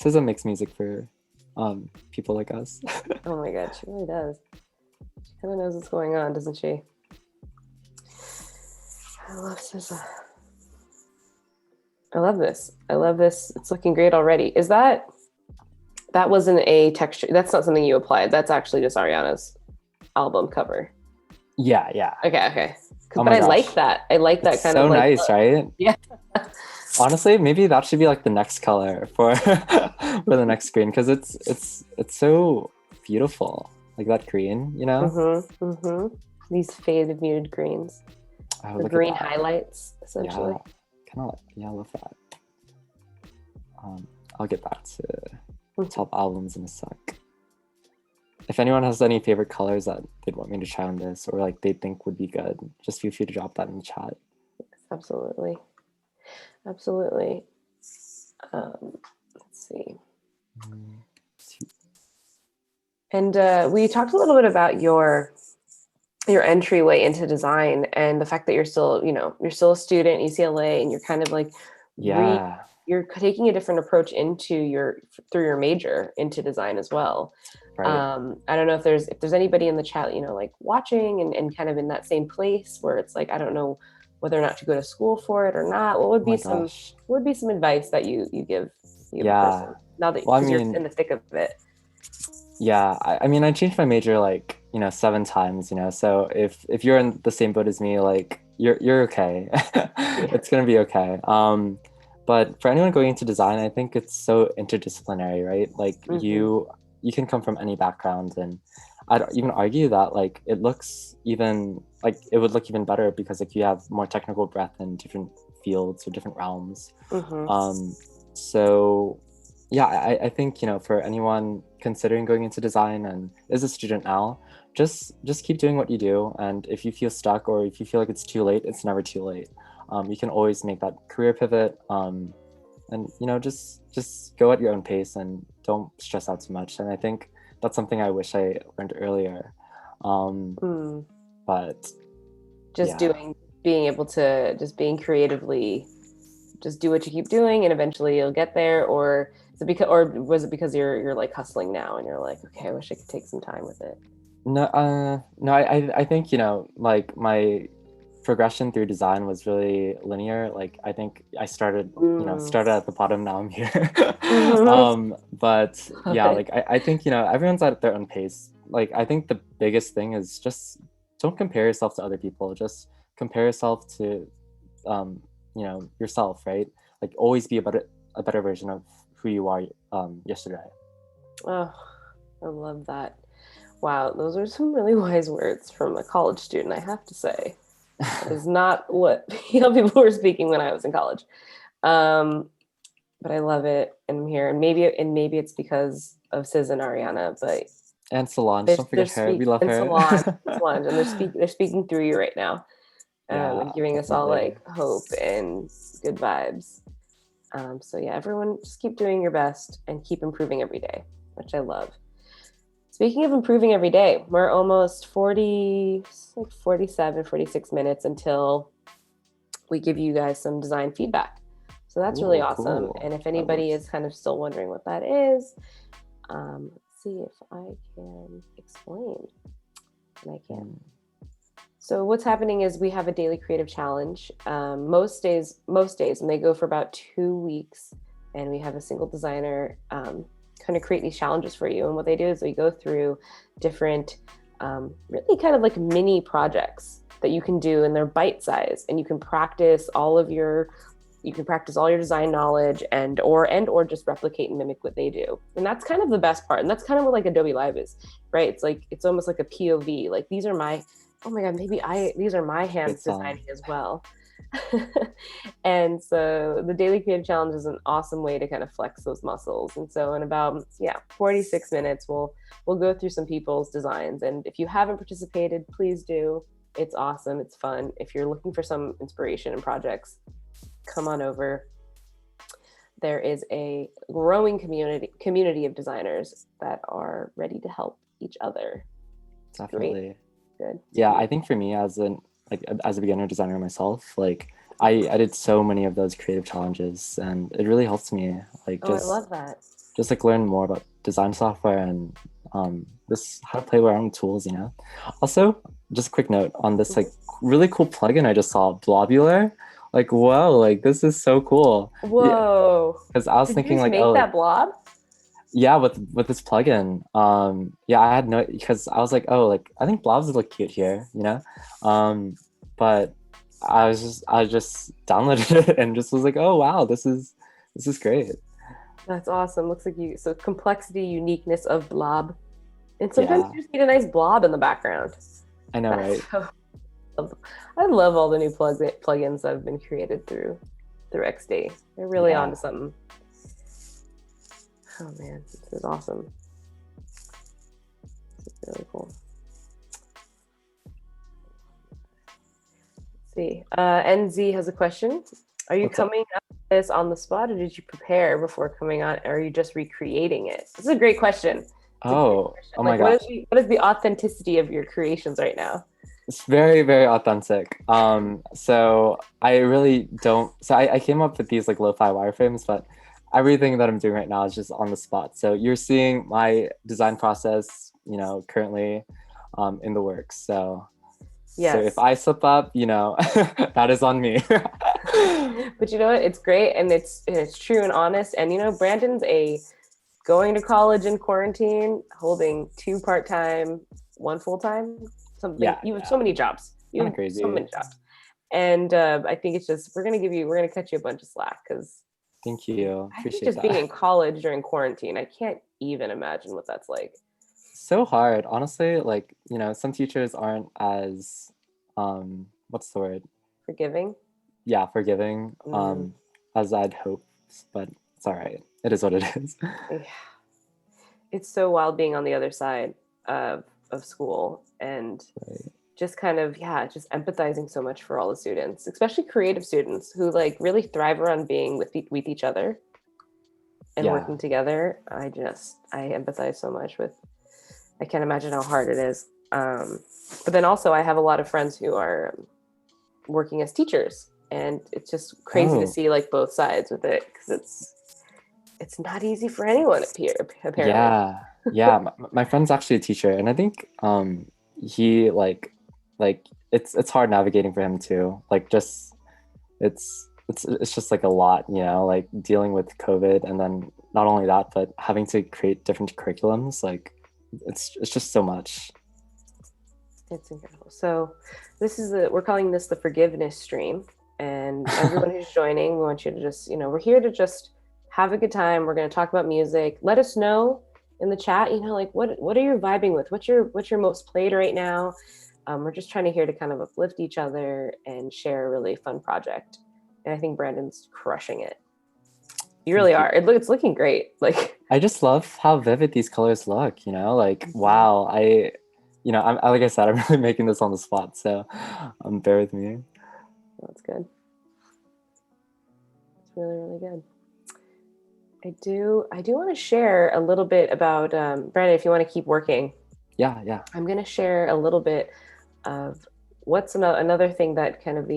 SZA makes music for people like us. Oh my god, she really does. She kind of knows what's going on, doesn't she? I love SZA. I love this. It's looking great already. Is that wasn't a texture? That's not something you applied. That's actually just Ariana's album cover. Yeah. Okay. But I like that. I like that kind of so like nice, right? Yeah. Honestly, maybe that should be like the next color for the next screen, because it's so beautiful, like that green, you know. These faded muted greens, the green highlights, essentially. Yeah, I love that. I'll get back to top albums in a sec. If anyone has any favorite colors that they'd want me to try on this, or like they think would be good, just feel free to drop that in the chat. Absolutely. Let's see. And we talked a little bit about your entryway into design and the fact that you're still a student at UCLA, and you're kind of like you're taking a different approach through your major into design as well. Right. I don't know if there's anybody in the chat, like watching and kind of in that same place where it's like, I don't know whether or not to go to school for it or not. What would be some advice that you give a person now that you're in the thick of it? Yeah, I mean, I changed my major 7 times, so if you're in the same boat as me, like you're okay. It's gonna be okay. But for anyone going into design, I think it's so interdisciplinary, right? Like you can come from any background, and I'd even argue that like it would look even better because like you have more technical breadth in different fields or different realms. So Yeah, I think, for anyone considering going into design and is a student now, just keep doing what you do. And if you feel stuck or if you feel like it's too late, it's never too late. You can always make that career pivot. And just go at your own pace and don't stress out too much. And I think that's something I wish I learned earlier. Mm. But Just yeah. being able to just being creatively, just do what you keep doing, and eventually you'll get there. Or is it because, or was it because you're like hustling now, and you're like, okay, I wish I could take some time with it. No, I think, like my progression through design was really linear. Like I think I started, Mm. started at the bottom, now I'm here. Mhm. But Love yeah, it. like I think, everyone's at their own pace. Like I think the biggest thing is just don't compare yourself to other people. Just compare yourself to, yourself, right? Like always be a better version of who you are, yesterday. Oh, I love that. Wow, those are some really wise words from a college student, I have to say. That is not what people were speaking when I was in college. Um, but I love it, and I'm here, and maybe it's because of Sis and Ariana, but And Solange, don't they're forget her. We speak love and her. Solange, and they're speaking through you right now, Yeah, and giving us all definitely. like hope and good vibes. So yeah, everyone just keep doing your best and keep improving every day, which I love. Speaking of improving every day, we're almost 40, like 47, 46 minutes until we give you guys some design feedback. So that's really Ooh, awesome. cool. And if That anybody works. is kind of still wondering what that is, let's see if I can explain. And I can. Mm. So what's happening is we have a daily creative challenge. Most days, and they go for about 2 weeks, and we have a single designer kind of create these challenges for you. And what they do is they go through different, really kind of like mini projects that you can do, and they're bite size, and you can practice all your design knowledge and or just replicate and mimic what they do. And that's kind of the best part. And that's kind of what like Adobe Live is, right? It's almost like a POV. Like these are my oh my god, these are my Great hands song. designing as well. And so the daily creative challenge is an awesome way to kind of flex those muscles. And so in about 46 minutes we'll go through some people's designs. And if you haven't participated, please do. It's awesome. It's fun. If you're looking for some inspiration in projects, come on over. There is a growing community of designers that are ready to help each other. It's great. Definitely. Good. It's Yeah, I beautiful. think for me as a beginner designer myself, like I did so many of those creative challenges and it really helps me like Oh, I just love that. just like learn more about design software and this how to play around with tools. Also, just a quick note on this like really cool plugin I just saw, Blobular. Like, wow, like this is so cool. Yeah, Whoa. because I was Did you thinking just like, make oh, like that blob? yeah, with this plugin. Yeah, I had no because I was like, oh, like I think blobs look cute here. But I just downloaded it and just was like, oh wow, this is great. That's awesome. Looks like you, so complexity, uniqueness of blob. And sometimes Yeah, you just need a nice blob in the background. I know, That's right? so, I love all the new plugins that have been created through XD. They're really Yeah. onto something. Oh man, this is awesome. This is really cool. Let's see. NZ has a question. Are you What's up? coming up with this on the spot, or did you prepare before coming on, or are you just recreating it? This is a great question. It's a great Oh, question. oh my Like, gosh. what is the authenticity of your creations right now? It's very, very authentic. So I really don't. So I came up with these like lo-fi wireframes, but everything that I'm doing right now is just on the spot. So you're seeing my design process, currently, in the works. So if Yes. I slip up, that is on me. But you know what? It's great, and it's true and honest. And Brandon's a going to college in quarantine, holding two part-time, one full-time, something. Yeah, You have yeah, so many jobs. You kind of have so crazy. many jobs. And I think it's just we're gonna cut you a bunch of slack, because Thank you. I think Appreciate just being that. in college during quarantine, I can't even imagine what that's like. So hard, honestly. Like, some teachers aren't as, what's the word? Forgiving. Yeah, forgiving, Mm. as I'd hoped, but it's all right. It is what it is. Yeah. It's so wild being on the other side of school and Right. just kind of, yeah, just empathizing so much for all the students, especially creative students who like really thrive around being with each other and Yeah. working together. I empathize so much with, I can't imagine how hard it is. But then also I have a lot of friends who are working as teachers, and it's just crazy to Oh, see like both sides with it, because it's not easy for anyone apparently. yeah. Yeah. My friend's actually a teacher, and I think he like it's hard navigating for him too. Like just it's just like a lot, you know, like dealing with COVID, and then not only that, but having to create different curriculums. Like it's just so much. It's incredible. So we're calling this the forgiveness stream. And everyone who's joining, we want you to just, we're here to just have a good time. We're going to talk about music. Let us know in the chat, like what are you vibing with? What's your most played right now? We're just trying to here to kind of uplift each other and share a really fun project. And I think Brandon's crushing it. You really are. It's looking great. Like, I just love how vivid these colors look, like, wow. I'm like I said, I'm really making this on the spot, so bear with me. That's good. It's really, really good. I do want to share a little bit about Brandon, if you want to keep working. Yeah. I'm going to share a little bit of what's another thing that kind of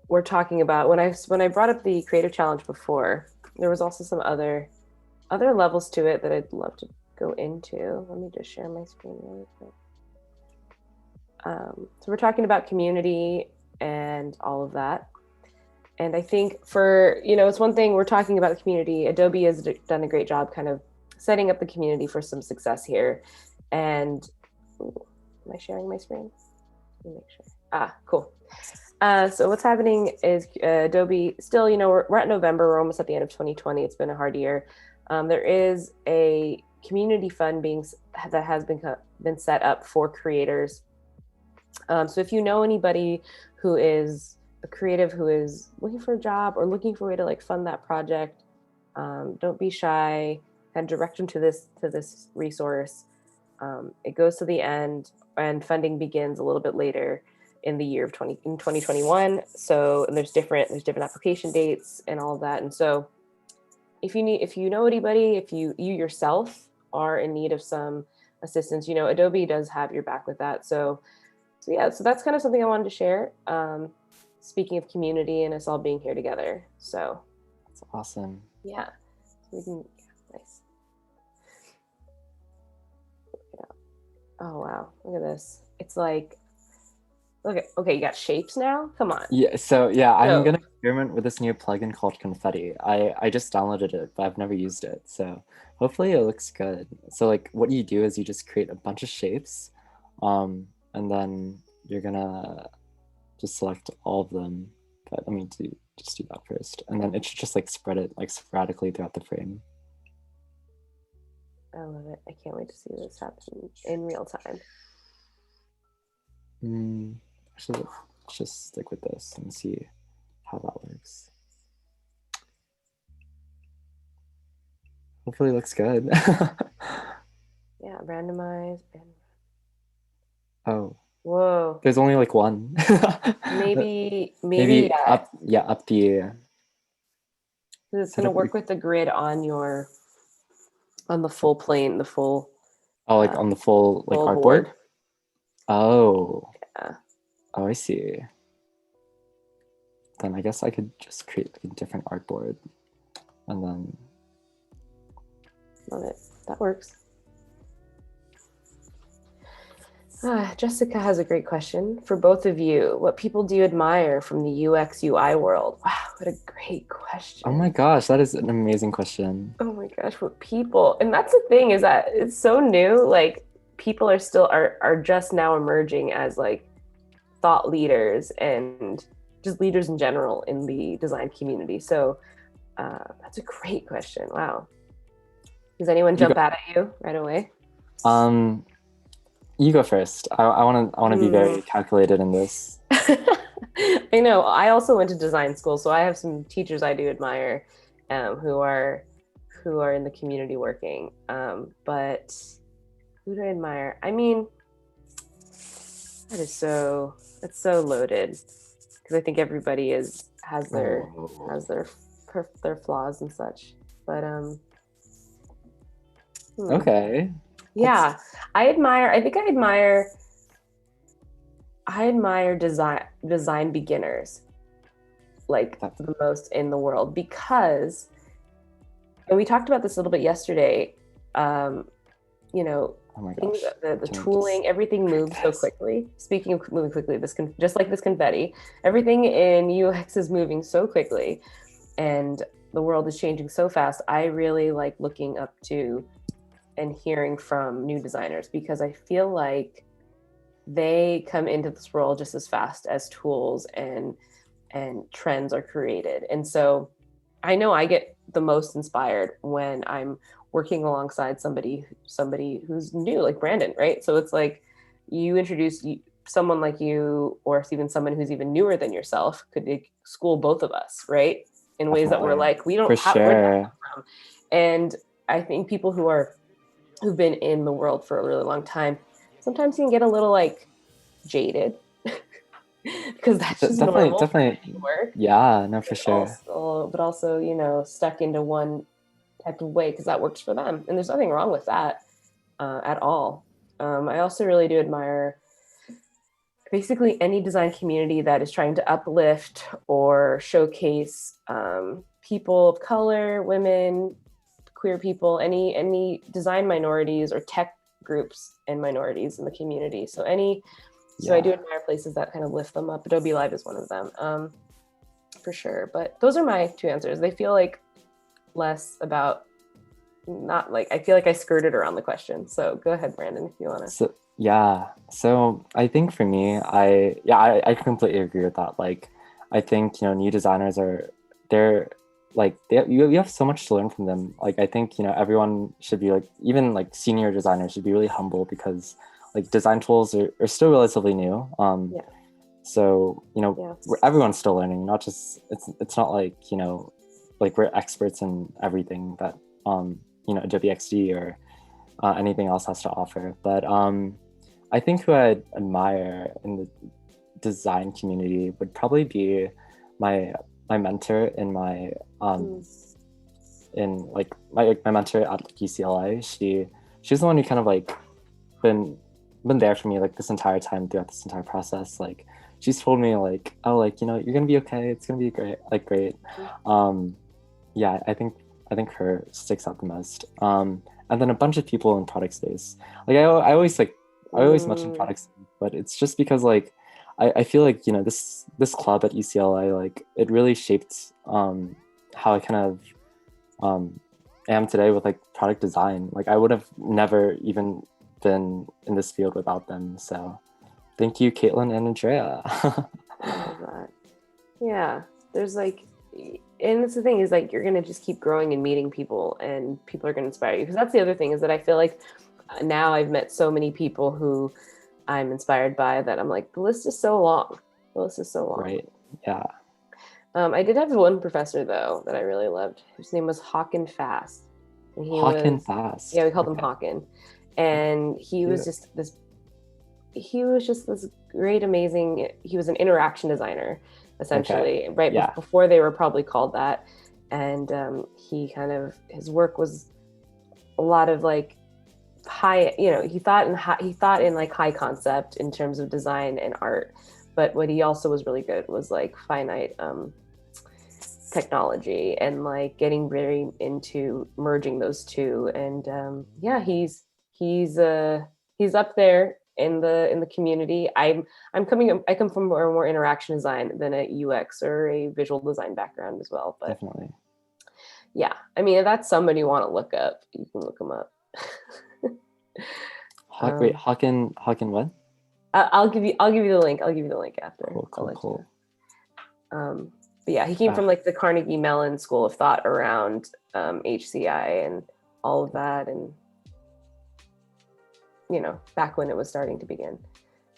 we're talking about. When I brought up the creative challenge before, there was also some other levels to it that I'd love to go into. Let me just share my screen really quick. So we're talking about community and all of that. And I think it's one thing we're talking about the community. Adobe has done a great job kind of setting up the community for some success here. And am I sharing my screen? Let me make sure. Cool. So what's happening is Adobe still, we're at November. We're almost at the end of 2020. It's been a hard year. There is a community fund that has been set up for creators. So if you know anybody who is a creative who is looking for a job or looking for a way to like fund that project, don't be shy. Kind of direct them to this resource. It goes to the end, and funding begins a little bit later in the year of 2021. So there's different application dates and all of that. And so if you know anybody, if you yourself are in need of some assistance, Adobe does have your back with that. So that's kind of something I wanted to share. Speaking of community and us all being here together. So that's awesome. Yeah. Nice. Oh wow, look at this. It's like, okay, you got shapes now? Come on. Yeah, so yeah, I'm gonna experiment with this new plugin called Confetti. I just downloaded it, but I've never used it. So hopefully it looks good. So like what you do is you just create a bunch of shapes, and then you're gonna just select all of them. But let me just do that first. And then it should just like spread it like sporadically throughout the frame. I love it. I can't wait to see this happen in real time. Actually, let's just stick with this and see how that works. Hopefully it looks good. Yeah, randomize. Oh. Whoa. There's only like one. maybe up the. It's going to work with the grid on the full plane, the full. Oh, like on the full like artboard. Board. Oh. Yeah. Oh, I see. Then I guess I could just create like a different artboard, and then. Love it. That works. Jessica has a great question for both of you. What people do you admire from the UX UI world? Wow, what a great question. Oh my gosh, that is an amazing question. Oh my gosh, what people, and that's the thing, is that it's so new. Like people are just now emerging as like thought leaders and just leaders in general in the design community. So that's a great question. Wow. Does anyone jump out at you right away? You go first. I want to be very calculated in this. I know. I also went to design school, so I have some teachers I do admire. who are in the community working. But who do I admire? I mean, that's so loaded, because I think everybody has their flaws and such. But Okay. yeah, I think I admire design beginners like the most in the world, because, and we talked about this a little bit yesterday, you know, Oh my things, gosh. the tooling, everything moves so quickly. Speaking of moving quickly, just like this confetti, everything in UX is moving so quickly, and the world is changing so fast. I really like looking up to and hearing from new designers, because I feel like they come into this world just as fast as tools and trends are created. And so I know I get the most inspired when I'm working alongside somebody who's new, like Brandon, right? So it's like you introduce someone like you, or even someone who's even newer than yourself, could school both of us, right? In ways that we're like, we don't have where that come from. And I think people who've been in the world for a really long time, sometimes you can get a little like jaded because that's just normal work. Yeah, no, for sure. But also, you know, stuck into one type of way because that works for them, and there's nothing wrong with that at all. I also really do admire basically any design community that is trying to uplift or showcase people of color, women, queer people, any design minorities or tech groups and minorities in the community. So I do admire places that kind of lift them up. Adobe Live is one of them, for sure. But those are my two answers. They feel like less about, not like, I feel like I skirted around the question. So go ahead, Brandon, if you want to. So I think for me, I completely agree with that. Like, I think, you know, new designers you have so much to learn from them. Like, I think, you know, everyone should be like, even like senior designers should be really humble, because like design tools are still relatively new. So, you know, everyone's still learning, not just, it's not like, you know, like we're experts in everything that, you know, Adobe XD or anything else has to offer. But I think who I admire in the design community would probably be my mentor in my my mentor at like UCLA. She's the one who kind of like been there for me like this entire time, throughout this entire process. Like, she's told me like, oh, like, you know, you're gonna be okay, it's gonna be great. Yeah, I think her sticks out the most. And then a bunch of people in product space. Like, I always mention product space, but it's just because like I feel like, you know, this club at UCLA, like, it really shaped how I kind of am today with like product design. Like, I would have never even been in this field without them. So thank you, Caitlin and Andrea. I love that. Yeah, there's like, and that's the thing, is like, you're gonna just keep growing and meeting people, and people are gonna inspire you. Because that's the other thing, is that I feel like now I've met so many people who I'm inspired by, that I'm like, the list is so long. Right. Yeah. I did have one professor though that I really loved, whose name was Hawken Fast. And Fast. Yeah, we called him Hawken. And he was just this great, amazing, he was an interaction designer, essentially, before they were probably called that. And he kind of, his work was a lot of like high, you know, he thought in like high concept in terms of design and art. But what he also was really good was like finite technology, and like getting very into merging those two. And he's up there in the community. I come from a more interaction design than a UX or a visual design background as well. But definitely. Yeah, I mean, if that's somebody you want to look up, you can look them up. Wait, Hawken what? I'll give you the link. I'll give you the link after. Cool. But yeah, he came from like the Carnegie Mellon School of Thought around HCI and all of that, and you know, back when it was starting to begin.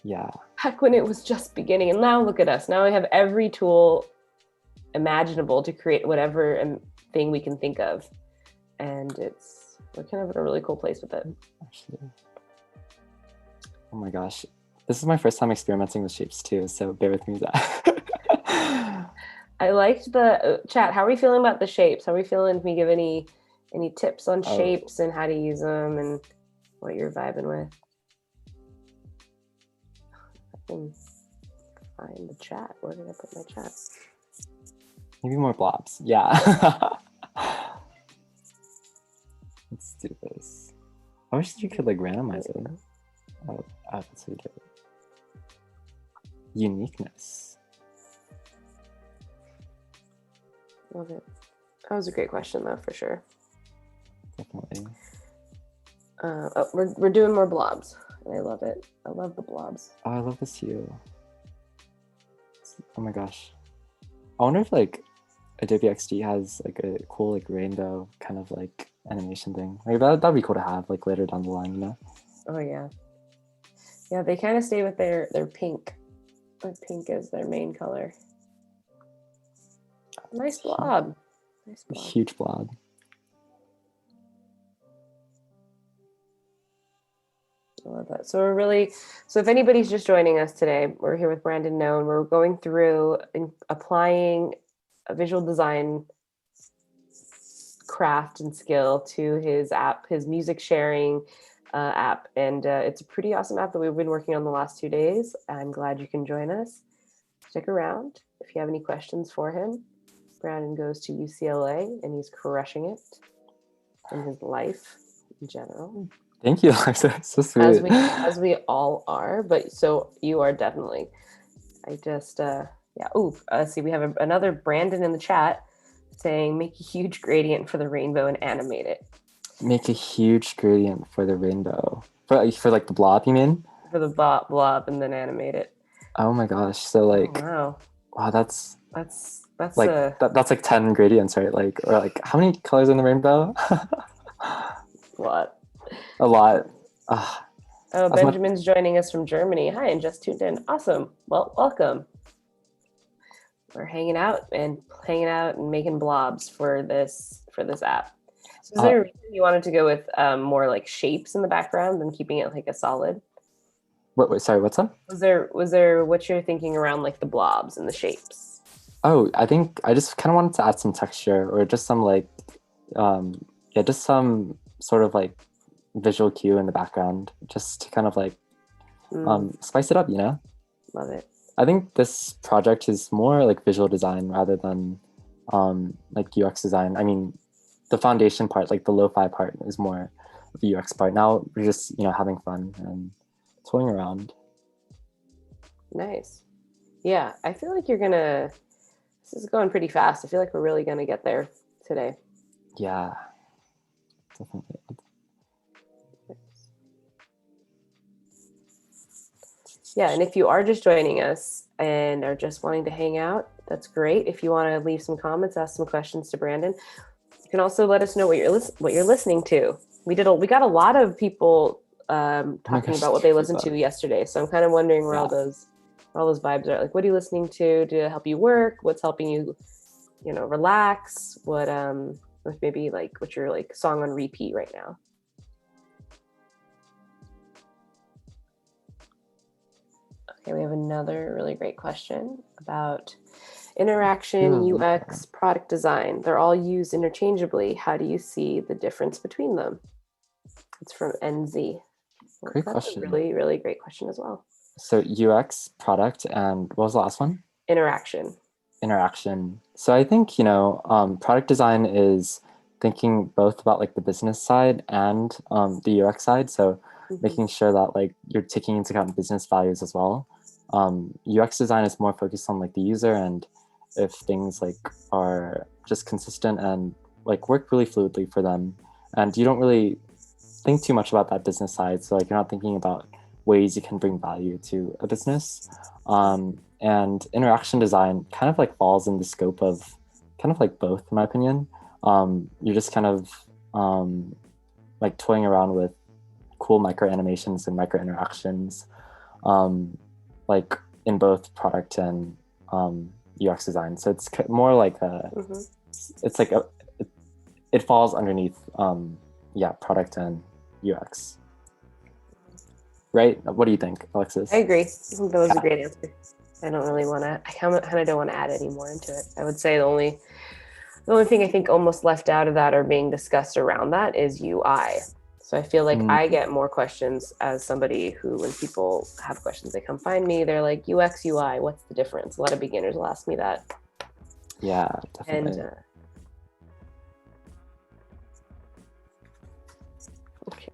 Yeah. Back when it was just beginning, and now look at us. Now we have every tool imaginable to create whatever thing we can think of. And we're kind of in a really cool place with it. Actually, oh my gosh, this is my first time experimenting with shapes too, so bear with me with that. I liked the chat. How are we feeling about the shapes? How are we feeling? Can we give any tips on shapes and how to use them and what you're vibing with? I can find the chat. Where did I put my chat? Maybe more blobs. Yeah. Let's do this. I wish you could like randomize it. Oh, that's what you do. Uniqueness. Love it. That was a great question, though, for sure. Definitely. We're doing more blobs. I love it. I love the blobs. Oh, I love this hue. Oh my gosh. I wonder if like Adobe XD has like a cool like rainbow kind of like animation thing. Like that'd be cool to have like later down the line, you know? Oh yeah. Yeah, they kind of stay with their pink. Like pink is their main color. Nice blob. Nice blob. Huge blob. I love that. So if anybody's just joining us today, we're here with Brandon Known. We're going through and applying a visual design craft and skill to his app, his music sharing app. And it's a pretty awesome app that we've been working on the last 2 days. I'm glad you can join us. Stick around if you have any questions for him. Brandon goes to UCLA and he's crushing it in his life in general. Thank you, Alexa. So sweet. As we all are, but so you are definitely. I just yeah. Ooh, see, we have another Brandon in the chat saying, "Make a huge gradient for the rainbow and animate it." Make a huge gradient for the rainbow. For like the blob, you mean? For the blob and then animate it. Oh my gosh! So like, wow, that's like that's like 10 gradients, right? Like, or like how many colors in the rainbow? What? A lot. Oh, Benjamin's joining us from Germany. Hi, and just tuned in. Awesome. Well, welcome. We're hanging out and making blobs for this app. So is there a reason you wanted to go with more like shapes in the background than keeping it like a solid? Wait, sorry, what's up? Was there what you're thinking around like the blobs and the shapes? Oh, I think I just kind of wanted to add some texture or just some like, just some sort of like visual cue in the background, just to kind of like spice it up, you know? Love it. I think this project is more like visual design rather than like UX design. I mean, the foundation part, like the lo-fi part, is more the UX part. Now we're just, having fun and toying around. Nice. Yeah, I feel like this is going pretty fast. I feel like we're really gonna get there today. Yeah, definitely. Yeah, and if you are just joining us and are just wanting to hang out, that's great. If you want to leave some comments, ask some questions to Brandon, you can also let us know what you're listening to. We got a lot of people talking about what they listened to yesterday, so I'm kind of wondering where all those vibes are. Like, what are you listening to help you work? What's helping you, relax? What maybe like what's your like song on repeat right now? Okay, we have another really great question about interaction, UX, product design. They're all used interchangeably. How do you see the difference between them? It's from NZ. Great question. A really, really great question as well. So UX, product, and what was the last one? Interaction. So I think, product design is thinking both about like the business side and the UX side. So making sure that like you're taking into account business values as well. UX design is more focused on like the user and if things like are just consistent and like work really fluidly for them. And you don't really think too much about that business side. So like you're not thinking about ways you can bring value to a business. And interaction design kind of like falls in the scope of kind of like both, in my opinion. You're just kind of like toying around with cool micro animations and micro interactions, like in both product and UX design. So it's more like it's it falls underneath, product and UX. Right? What do you think, Alexis? I agree. I think that was a great answer. I don't really want to, I kind of don't want to add any more into it. I would say the only thing I think almost left out of that or being discussed around that is UI. So I feel like I get more questions as somebody who, when people have questions, they come find me, they're like, UX, UI, what's the difference? A lot of beginners will ask me that. Yeah, definitely. And okay.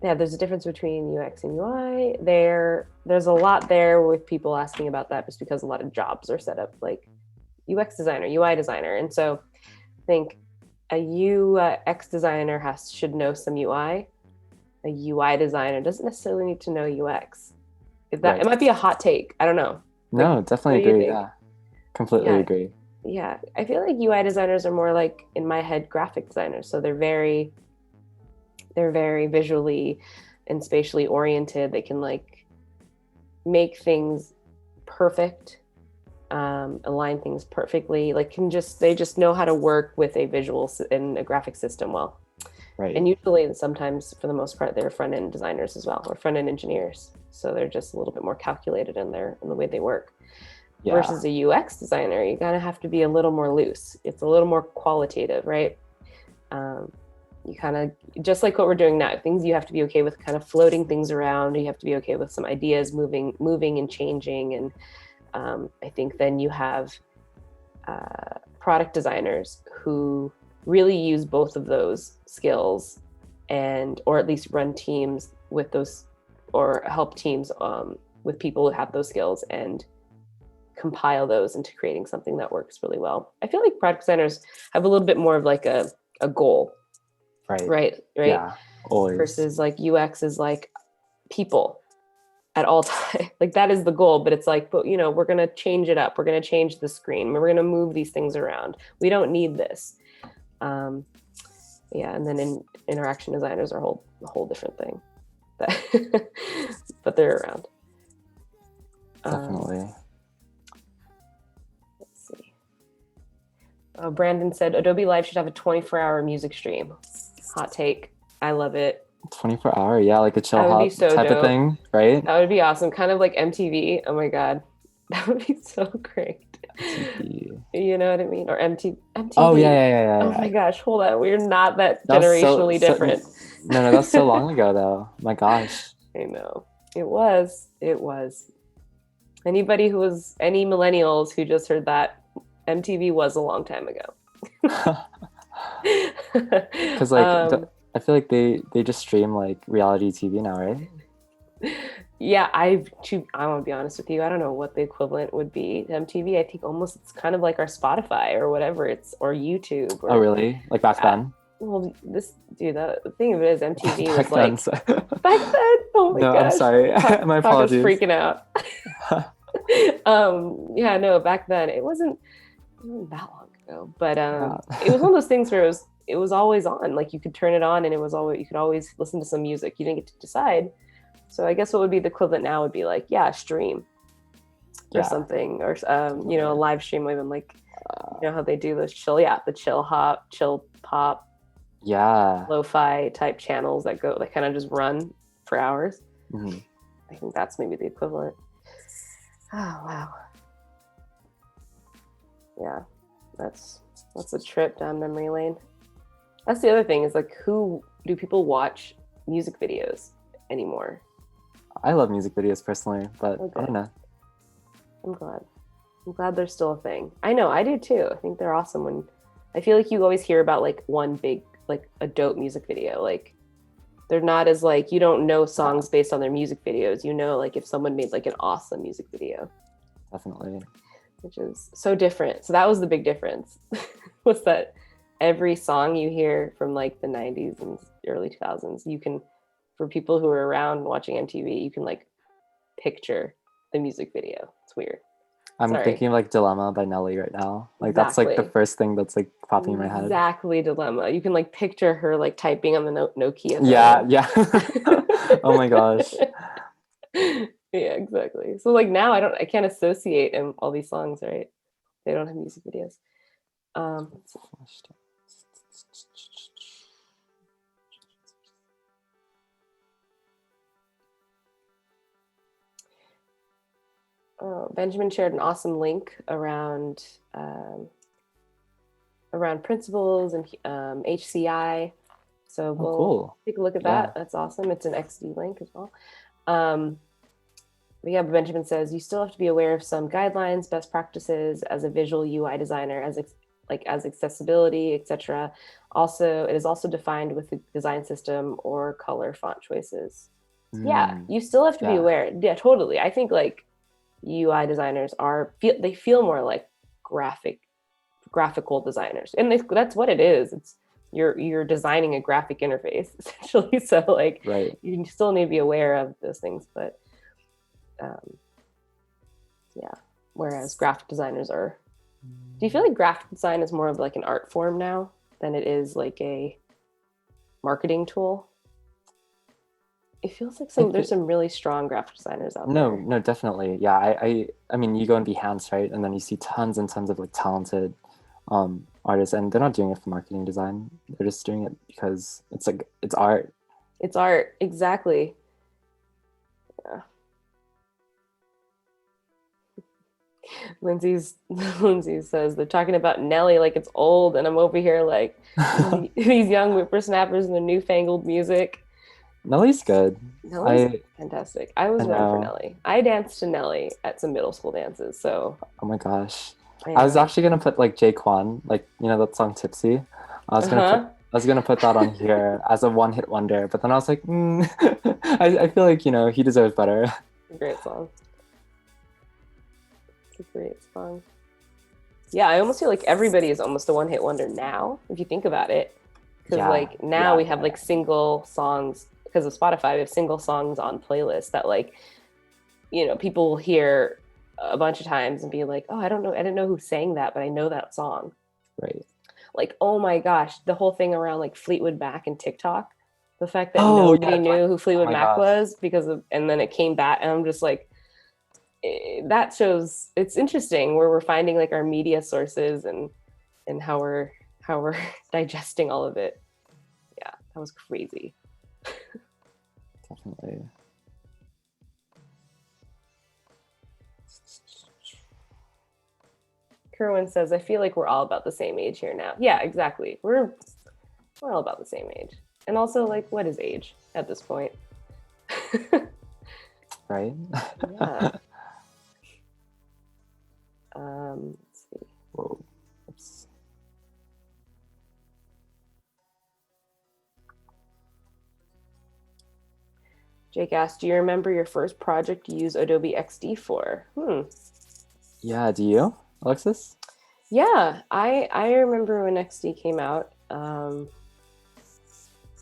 There's a difference between UX and UI. There's a lot there with people asking about that just because a lot of jobs are set up like UX designer, UI designer. And so I think a UX designer should know some UI. A UI designer doesn't necessarily need to know UX. It might be a hot take. I don't know. No, definitely agree. Yeah, completely agree. Yeah, I feel like UI designers are more like, in my head, graphic designers. So they're very visually and spatially oriented. They can like make things perfect, align things perfectly. Like they just know how to work with a visual and a graphic system well. Right. And usually, and sometimes, for the most part, they're front end designers as well, or front end engineers. So they're just a little bit more calculated in the way they work. Yeah. Versus a UX designer, you kind of have to be a little more loose. It's a little more qualitative, right? You kind of, just like what we're doing now, things you have to be okay with kind of floating things around. You have to be okay with some ideas moving and changing. And I think then you have product designers who really use both of those skills, or at least run teams with those, or help teams with people who have those skills and compile those into creating something that works really well. I feel like product designers have a little bit more of like a goal. Right. Yeah, always. Versus like UX is like people at all time. Like that is the goal, but it's like, but we're going to change it up. We're going to change the screen. We're going to move these things around. We don't need this. And then interaction designers are a whole different thing. But they're around. Definitely. Let's see. Brandon said Adobe Live should have a 24-hour music stream. Hot take. I love it. 24-hour, yeah, like a chill hop type of thing, right? That would be awesome. Kind of like MTV. Oh my God. That would be so great. MTV. You know what I mean? Or MTV. Oh, yeah. Oh my gosh, hold on. We're not that generationally different. No, that's so long ago though. My gosh. I know. It was. Any millennials who just heard that, MTV was a long time ago. Because I feel like they just stream like reality TV now, right? Yeah, I want to be honest with you. I don't know what the equivalent would be to MTV. I think almost it's kind of like our Spotify or whatever, or YouTube. Oh, really? Like back then? Well, the thing of it is MTV was like back then. Oh my gosh. No, I'm sorry. My apologies. I was freaking out. Back then it wasn't that long ago, but it was one of those things where it was always on. Like you could turn it on and you could always listen to some music. You didn't get to decide. So I guess what would be the equivalent now would be like, stream or something, or a live stream, even like how they do those the chill hop, chill pop, lo-fi type channels that kind of just run for hours. Mm-hmm. I think that's maybe the equivalent. Oh wow. Yeah, that's a trip down memory lane. That's the other thing is like, who do people watch music videos anymore? I love music videos personally, but I don't know. I'm glad they're still a thing. I know, I do too. I think they're awesome. I feel like you always hear about like one big, like a dope music video. Like they're not as like, you don't know songs based on their music videos. Like if someone made like an awesome music video. Definitely. Which is so different. So that was the big difference. Was that every song you hear from like the 90s and early 2000s, you can, for people who are around watching MTV, you can like picture the music video. It's weird. I'm thinking of like Dilemma by Nelly right now. Like that's like the first thing that's like popping in my head. Exactly, Dilemma. You can like picture her like typing on the Nokia. Yeah. Oh my gosh. Yeah, exactly. So like now I can't associate all these songs, right? They don't have music videos. Let's see. Benjamin shared an awesome link around principles and HCI. So we'll cool. Take a look at that. That's awesome. It's an XD link as well. But yeah, Benjamin says you still have to be aware of some guidelines, best practices as a visual UI designer, as accessibility, etc. Also, it is also defined with the design system or color font choices. Yeah, you still have to be aware. Yeah, totally. I think like UI designers feel more like graphical designers, and that's what it is. It's you're designing a graphic interface essentially. So like, you still need to be aware of those things, but yeah. Whereas graphic designers are. Do you feel like graphic design is more of like an art form now than it is like a marketing tool? It feels like there's some really strong graphic designers out there. No, definitely. Yeah, I mean, you go in Behance, right? And then you see tons and tons of like talented artists, and they're not doing it for marketing design. They're just doing it because it's like, it's art. It's art, exactly. Yeah. Lindsay says they're talking about Nelly like it's old, and I'm over here like these young whippersnappers and the newfangled music. Nelly's good. Nelly's fantastic. I was around for Nelly. I danced to Nelly at some middle school dances. So. Oh my gosh. I was actually gonna put like Jaquan, like, you know that song Tipsy. I was gonna put that on here as a one-hit wonder, but then I was like, I feel like, you know, he deserves better. It's a great song. It's a great song. Yeah, I almost feel like everybody is almost a one-hit wonder now, if you think about it. Because like now we have like single songs, because of Spotify, we have single songs on playlists that like, you know, people will hear a bunch of times and be like, oh, I didn't know who sang that, but I know that song. Right. Like, oh my gosh, the whole thing around like Fleetwood Mac and TikTok, the fact that nobody knew who Fleetwood Mac was and then it came back, and I'm just like, that shows it's interesting where we're finding like our media sources and how we're digesting all of it. Yeah, that was crazy. Definitely. Kerwin says, I feel like we're all about the same age here now. Yeah, exactly. We're all about the same age. And also, like, what is age at this point? Right? Yeah. Let's see. Whoa. Oops. Jake asked, do you remember your first project you used Adobe XD for? Yeah, do you, Alexis? Yeah, I remember when XD came out.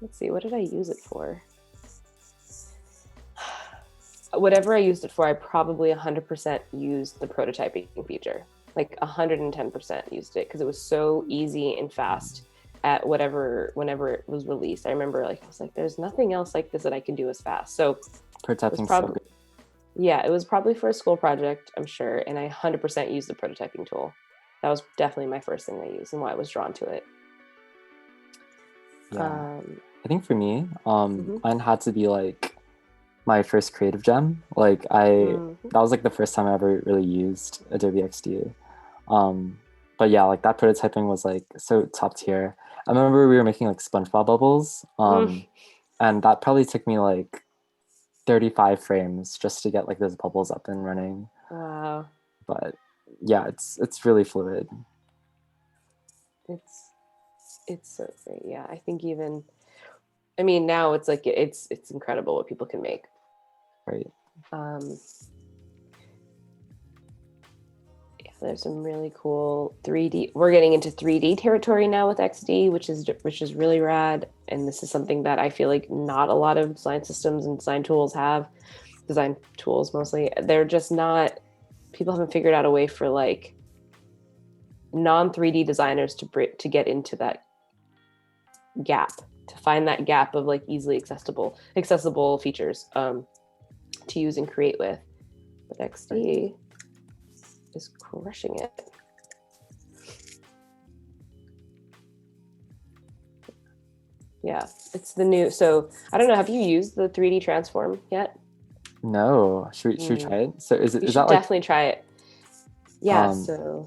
Let's see, what did I use it for? Whatever I used it for, I probably 100% used the prototyping feature. Like 110% used it because it was so easy and fast at whenever it was released. I remember I was like, there's nothing else like this that I can do as fast. So prototyping it was probably for a school project, I'm sure, and I 100% used the prototyping tool. That was definitely my first thing I used and why I was drawn to it. Yeah. I think for me, mine had to be like my first creative gem. Like that was like the first time I ever really used Adobe XD. But yeah, like that prototyping was like so top tier. I remember we were making like SpongeBob bubbles, and that probably took me like 35 frames just to get like those bubbles up and running. Wow. But yeah, it's really fluid. It's so great. Yeah, I think even, I mean, now it's like it's incredible what people can make. Right. Yeah, there's some really cool 3D. We're getting into 3D territory now with XD, which is really rad. And this is something that I feel like not a lot of design systems and design tools mostly. They're just not. People haven't figured out a way for like non-3D designers to get into that gap, to find that gap of like easily accessible features to use and create with. But XD is crushing it. Yeah, it's the new. So I don't know. Have you used the 3D transform yet? No, should we try it? So You is should that like definitely try it. Yeah. um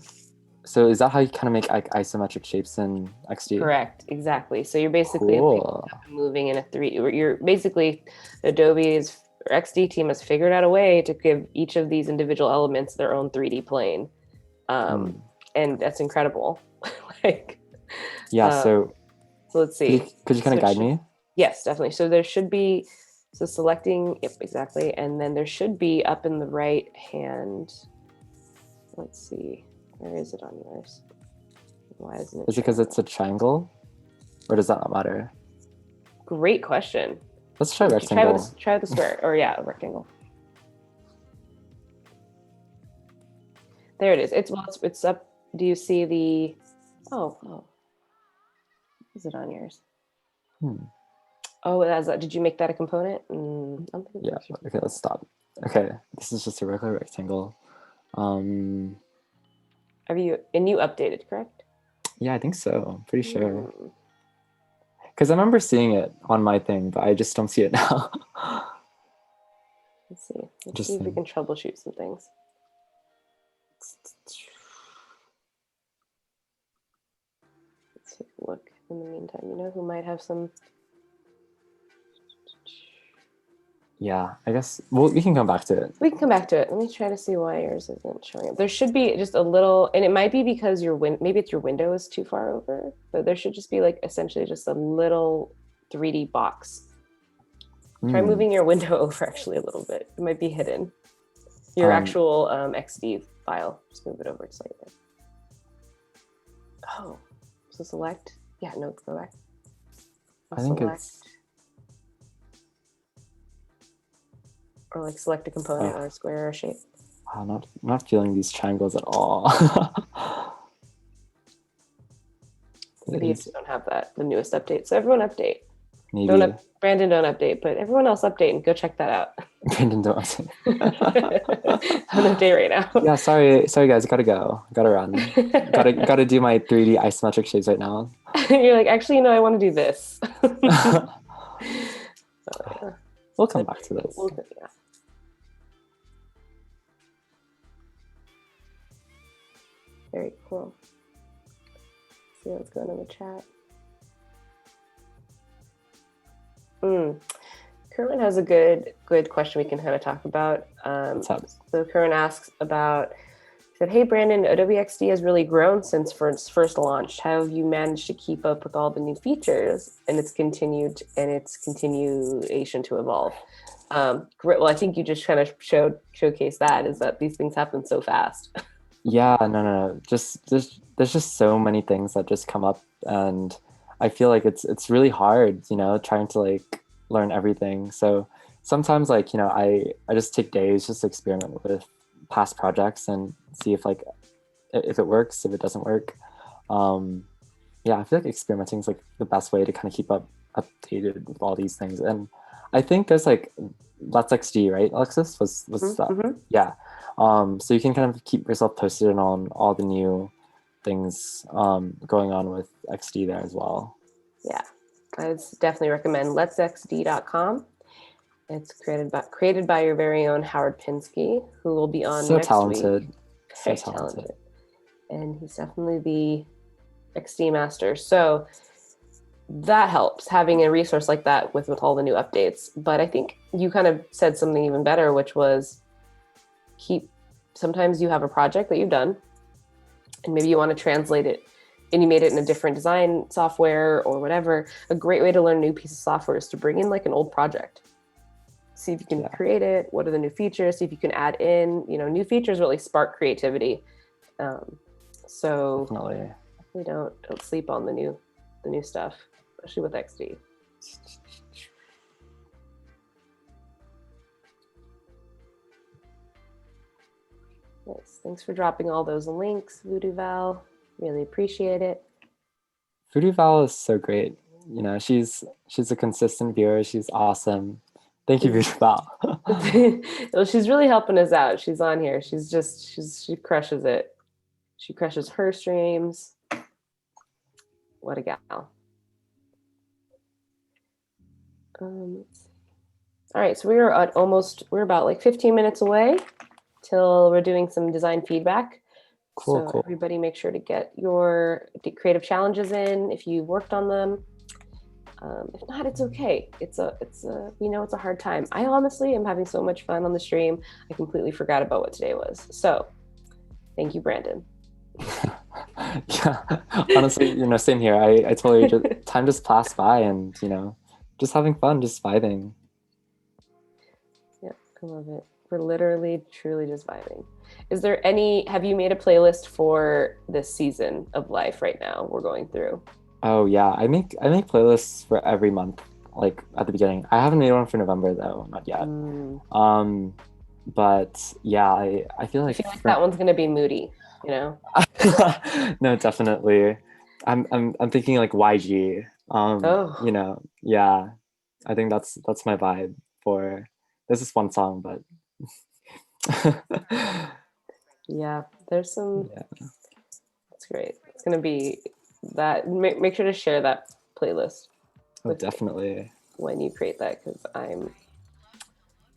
so is that how you kind of make like isometric shapes in XD? Correct. Exactly. So you're basically picking Cool. up and moving in a three. You're basically Adobe's or XD team has figured out a way to give each of these individual elements their own 3D plane, Hmm. and that's incredible. Like, Yeah, so so let's see. could you kind So of it guide should, me? yes, definitely. So there should be, so selecting, yep, exactly. And then there should be up in the right hand. Let's see. Where is it on yours? Why isn't it? Is it because it's a triangle? Or does that not matter? Great question. Let's try rectangle. Try with the square, or yeah, a rectangle. There it is. It's up. Do you see the? Oh. Is it on yours? Oh, that's. Did you make that a component? Yeah. Okay, let's stop. Okay, this is just a regular rectangle. Have you updated, correct? Yeah, I think so. I'm pretty sure. Because I remember seeing it on my thing, but I just don't see it now. Let's see. Let's see if we can troubleshoot some things. Let's take a look in the meantime. You know who might have some. Yeah, I guess we can come back to it. We can come back to it. Let me try to see why yours isn't showing up. There should be just a little, and it might be because maybe it's your window is too far over, but there should just be like essentially just a little 3D box. Try moving your window over actually a little bit. It might be hidden. Your actual XD file. Just move it over slightly. Oh, so select. Yeah, no, go back. I think it's. Or like select a component or a square or a shape. Wow, not feeling these triangles at all. Maybe you don't have the newest update. So everyone update. Maybe. Brandon don't update, but everyone else update and go check that out. Brandon don't update. On update right now. Yeah, sorry guys, gotta go. Gotta run. gotta do my 3D isometric shapes right now. You're like, actually, no, I want to do this. We'll come back to this. Yeah. Very cool. Let's see what's going on in the chat. Kerwin has a good question we can kind of talk about. So Kerwin asks about, said, hey Brandon, Adobe XD has really grown since first launched. How have you managed to keep up with all the new features and its continuation to evolve? Great. Well, I think you just kind of showcase that is that these things happen so fast. Yeah, no. There's just so many things that just come up, and I feel like it's really hard, trying to like learn everything. So sometimes like, I just take days just to experiment with past projects and see if it works, if it doesn't work. Yeah, I feel like experimenting is like the best way to kind of keep updated with all these things. And I think there's like Let's XD, right, Alexis? Was that? Yeah. So you can kind of keep yourself posted on all the new things going on with XD there as well. Yeah, I definitely recommend letsxd.com. It's created by your very own Howard Pinsky, who will be on next week. Very talented. And he's definitely the XD master. So that helps, having a resource like that with all the new updates. But I think you kind of said something even better, which was sometimes you have a project that you've done and maybe you want to translate it and you made it in a different design software or whatever. A great way to learn a new piece of software is to bring in like an old project. See if you can create it. What are the new features? See if you can add in, new features really spark creativity. So definitely. We don't sleep on the new stuff, especially with XD. Nice. Thanks for dropping all those links, Voodoo Val. Really appreciate it. Voodoo Val is so great. She's a consistent viewer. She's awesome. Thank you, Voodoo Val. Well, she's really helping us out. She's on here. She crushes it. She crushes her streams. What a gal. Let's see. All right, so we're about like 15 minutes away till we're doing some design feedback. Cool, So cool. everybody make sure to get your creative challenges in if you worked on them. If not, it's okay. We know it's a hard time. I honestly am having so much fun on the stream. I completely forgot about what today was. So thank you, Brandon. Yeah, honestly, same here. I totally time just passed by and, just having fun, just vibing. Yeah, I love it. We're literally, truly just vibing. Have you made a playlist for this season of life right now we're going through? Oh yeah, I make playlists for every month, like at the beginning. I haven't made one for November though, not yet. Um, but yeah, I feel I like feel like that one's gonna be moody, you know? no, definitely. I'm thinking like YG. Oh, Yeah, I think that's my vibe for this is one song, but yeah. There's some. yeah, That's great. It's gonna be that. Make sure to share that playlist oh with me definitely. when you create that, because I'm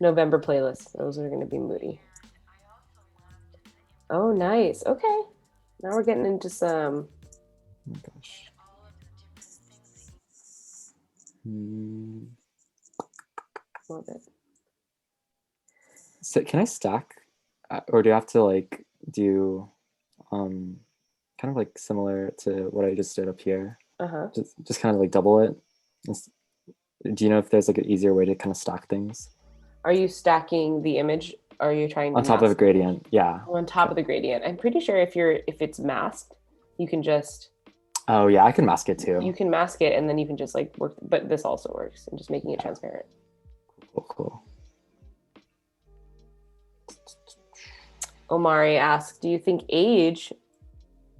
November playlist. Those are gonna be moody. Oh, nice. Okay. Now we're getting into some. Oh my gosh. Hmm. Love it. So can I stack, or do you have to like do um kind of like similar to what I just did up here? Uh-huh. Just kind of like double it. Do you know if there's like an easier way to kind of stack things Are you stacking the image? Are you trying to on top of a mask the image? gradient? Yeah. Oh, on top of the gradient. I'm pretty sure if it's masked, you can just Oh yeah, I can mask it you too. can mask it and then you can just like work. But this also works and just making it Yeah, transparent. cool, cool. Omari asked, "Do you think age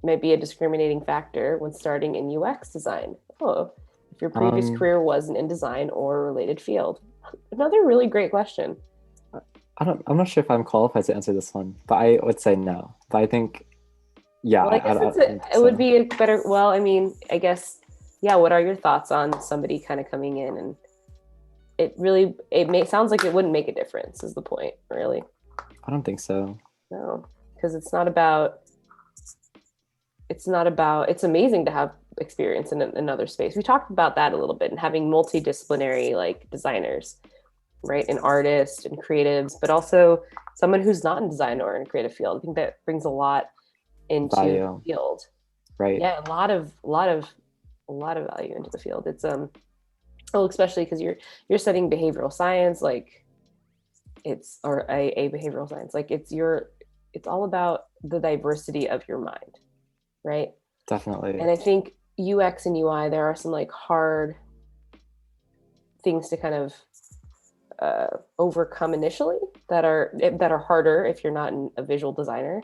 might be a discriminating factor when starting in UX design? Oh, if your previous Um, career wasn't in design or a related field." Another really great question. I'm not sure if I'm qualified to answer this one, but I would say no. But I think, yeah, Well, I guess I think it would so. be a better. Well, I mean, I guess, yeah. What are your thoughts on somebody kind of coming in and sounds like it wouldn't make a difference. Is the point really? I don't think so. No, because it's not about. It's amazing to have experience in another space. We talked about that a little bit and having multidisciplinary like designers, right? And artists and creatives, but also someone who's not in design or in a creative field. I think that brings a lot into the Value, field. right? Yeah, a lot of value into the field. It's especially because you're studying behavioral science, like a behavioral science, like it's all about the diversity of your mind, right? Definitely. And I think UX and UI, there are some like hard things to kind of overcome initially that are harder if you're not a visual designer,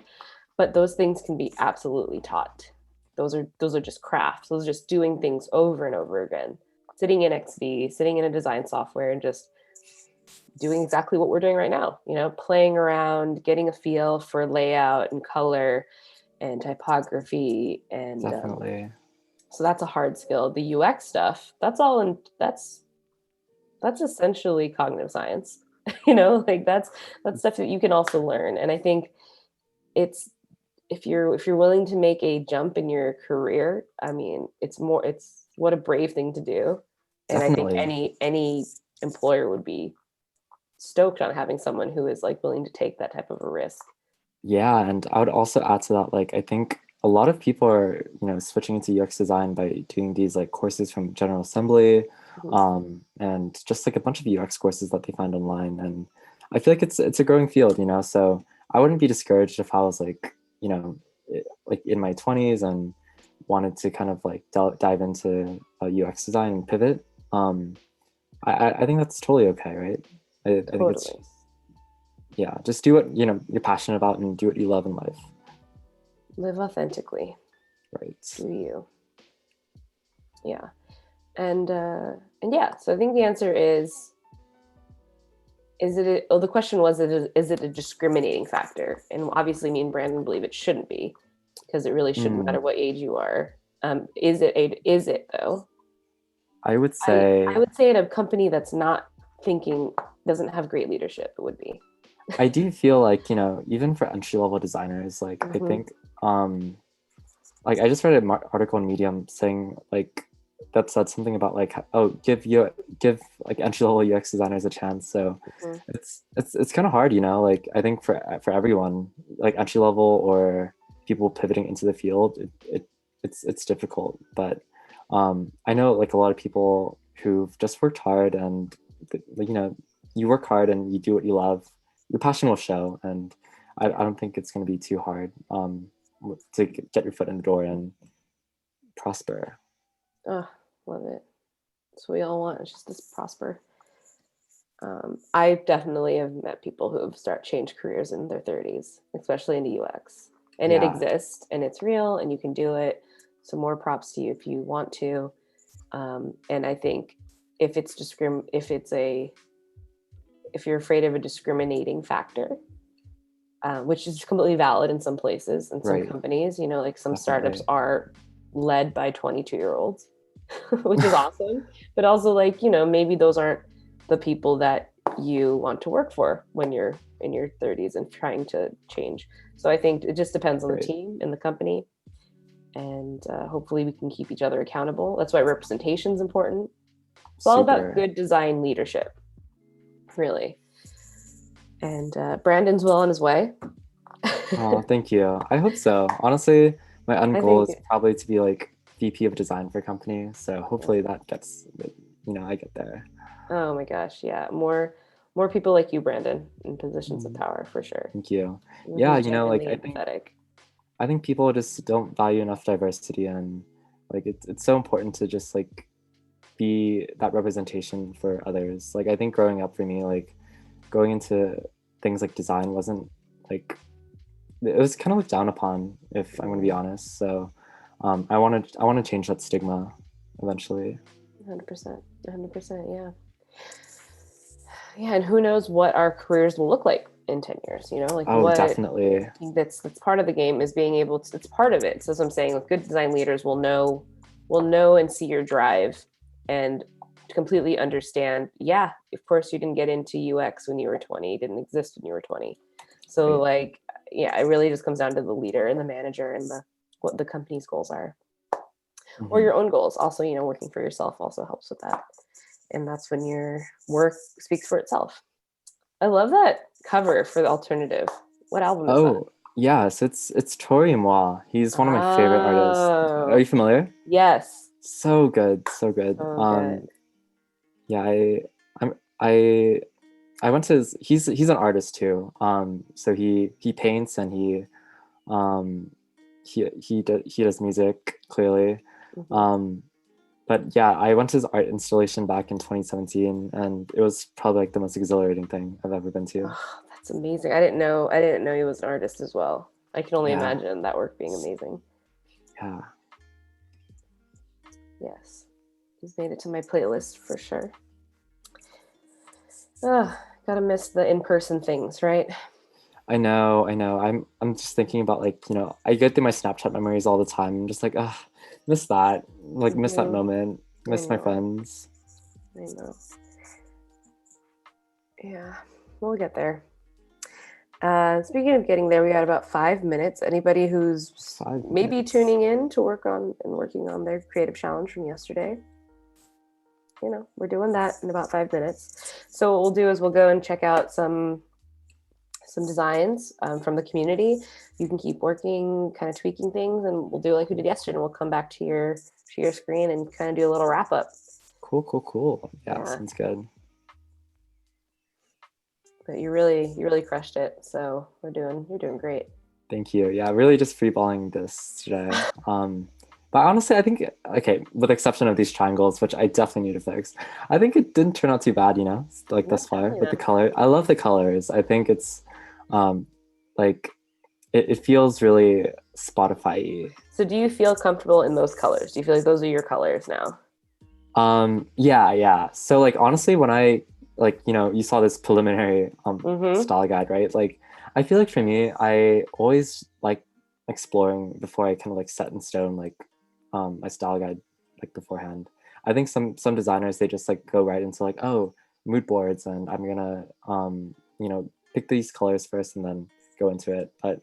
but those things can be absolutely taught. Those are just crafts. Those are just doing things over and over again, sitting in XD, sitting in a design software and just doing exactly what we're doing right now, playing around, getting a feel for layout and color and typography. And Definitely. so that's a hard skill. The UX stuff, that's essentially cognitive science. Like that's stuff that you can also learn. And I think it's if you're willing to make a jump in your career, I mean, it's what a brave thing to do. And I think Definitely. any employer would be stoked on having someone who is like willing to take that type of a risk. Yeah, and I would also add to that, like I think a lot of people are, switching into UX design by doing these like courses from General Assembly, Mhm. and just like a bunch of UX courses that they find online. And I feel like it's a growing field, so I wouldn't be discouraged if I was like, like in my 20s and wanted to kind of like dive into UX design and pivot. I think that's totally okay, right? I think it's Totally. just, yeah, just do what you're passionate about and do what you love in life. Live authentically. Right. Do you? Yeah. And yeah, so I think the answer the question was, is it a discriminating factor? And obviously me and Brandon believe it shouldn't be, because it really shouldn't matter what age you are. Is it though? I would I say would say at a company that's not thinking, doesn't have great leadership, it would be. I do feel like, even for entry-level designers, like I Mhm. think like I just read an article in Medium saying like that said something about like, oh, give like entry-level UX designers a chance. So Mhm. it's kind of hard, like I think for everyone, like entry level or people pivoting into the field, it's difficult. But I know like a lot of people who've just worked hard and like, you work hard and you do what you love, your passion will show. And I don't think it's going to be too hard to get your foot in the door and prosper. Oh, love it. That's what we all want. It's just this prosper. I definitely have met people who have changed careers in their 30s, especially into UX. And it Yeah, exists and it's real and you can do it. So more props to you if you want to. And I think if it's if you're afraid of a discriminating factor, which is completely valid in some places and some right, companies, like some startups definitely. are led by 22-year-olds, which is awesome. But also like, maybe those aren't the people that you want to work for when you're in your 30s and trying to change. So I think it just depends on the Right, team and the company. And hopefully we can keep each other accountable. That's why representation is important. It's all about super. good design leadership, really. And Brandon's well on his way. Oh, thank you. I hope so. Honestly, my end I goal think, is probably to be like VP of design for a company. So hopefully that gets, I get there. oh my gosh, yeah, more people like you, Brandon, in positions of Mm, power for sure. thank you. Yeah, Who's like genuinely I think empathetic. people just don't value enough diversity, and like it's so important to just like be that representation for others. Like I think growing up for me, like going into things like design wasn't like, it was kind of looked down upon, if I'm going to be honest. So I want to change that stigma eventually. 100%, 100%, yeah. Yeah, and who knows what our careers will look like in 10 years, like Oh, what I definitely. think that's part of the game is being able to, it's part of it. So as I'm saying, like good design leaders will know and see your drive and completely understand, yeah, of course you didn't get into UX when you were 20, it didn't exist when you were 20. So Right. like, yeah, it really just comes down to the leader and the manager and the what the company's goals are, or Hmm. your own goals. Also, working for yourself also helps with that. And that's when your work speaks for itself. I love that cover for the alternative. What album is that? Oh, yes, it's Tori Moi. He's one of my favorite artists. Are Oh, you familiar? yes. So good, so good. So good. Yeah, I'm I went to he's an artist too. So he paints and um he does music clearly. Mhm. Um, but yeah, I went to his art installation back in 2017, and it was probably like the most exhilarating thing I've ever been to. Oh, that's amazing. I didn't know he was an artist as well. I can only Yeah, imagine that work being amazing. yeah. Yes. He's made it to my playlist for sure. Oh, gotta miss the in-person things, right? I know, I know. I'm just thinking about like, I go through my Snapchat memories all the time. I'm just like, miss that. Like miss that Hmm. moment. I Miss my know. friends. I know. Yeah, we'll get there. Speaking of getting there, we got about 5 minutes. Anybody who's 5 minutes. maybe tuning in to working on their creative challenge from yesterday, we're doing that in about 5 minutes. So what we'll do is we'll go and check out some designs from the community. You can keep working, kind of tweaking things, and we'll do like we did yesterday. And we'll come back to your screen and kind of do a little wrap up. Cool, cool, cool. Yeah, Yeah, sounds good. but you really crushed it. So you're doing great. Thank you. Yeah, really just freeballing this today. But honestly, I think, okay, with the exception of these triangles, which I definitely need to fix, I think it didn't turn out too bad, like No, thus far definitely with the not. color. I love the colors. I think it's um, like it feels really Spotify-y. So do you feel comfortable in those colors? Do you feel like those are your colors now? Yeah, yeah. So like honestly, when I like, you saw this preliminary Mm-hmm. style guide, right? Like I feel like for me, I always like exploring before I kind of like set in stone like my style guide like beforehand. I think some designers, they just like go right into like, oh, mood boards, and I'm gonna pick these colors first and then go into it. But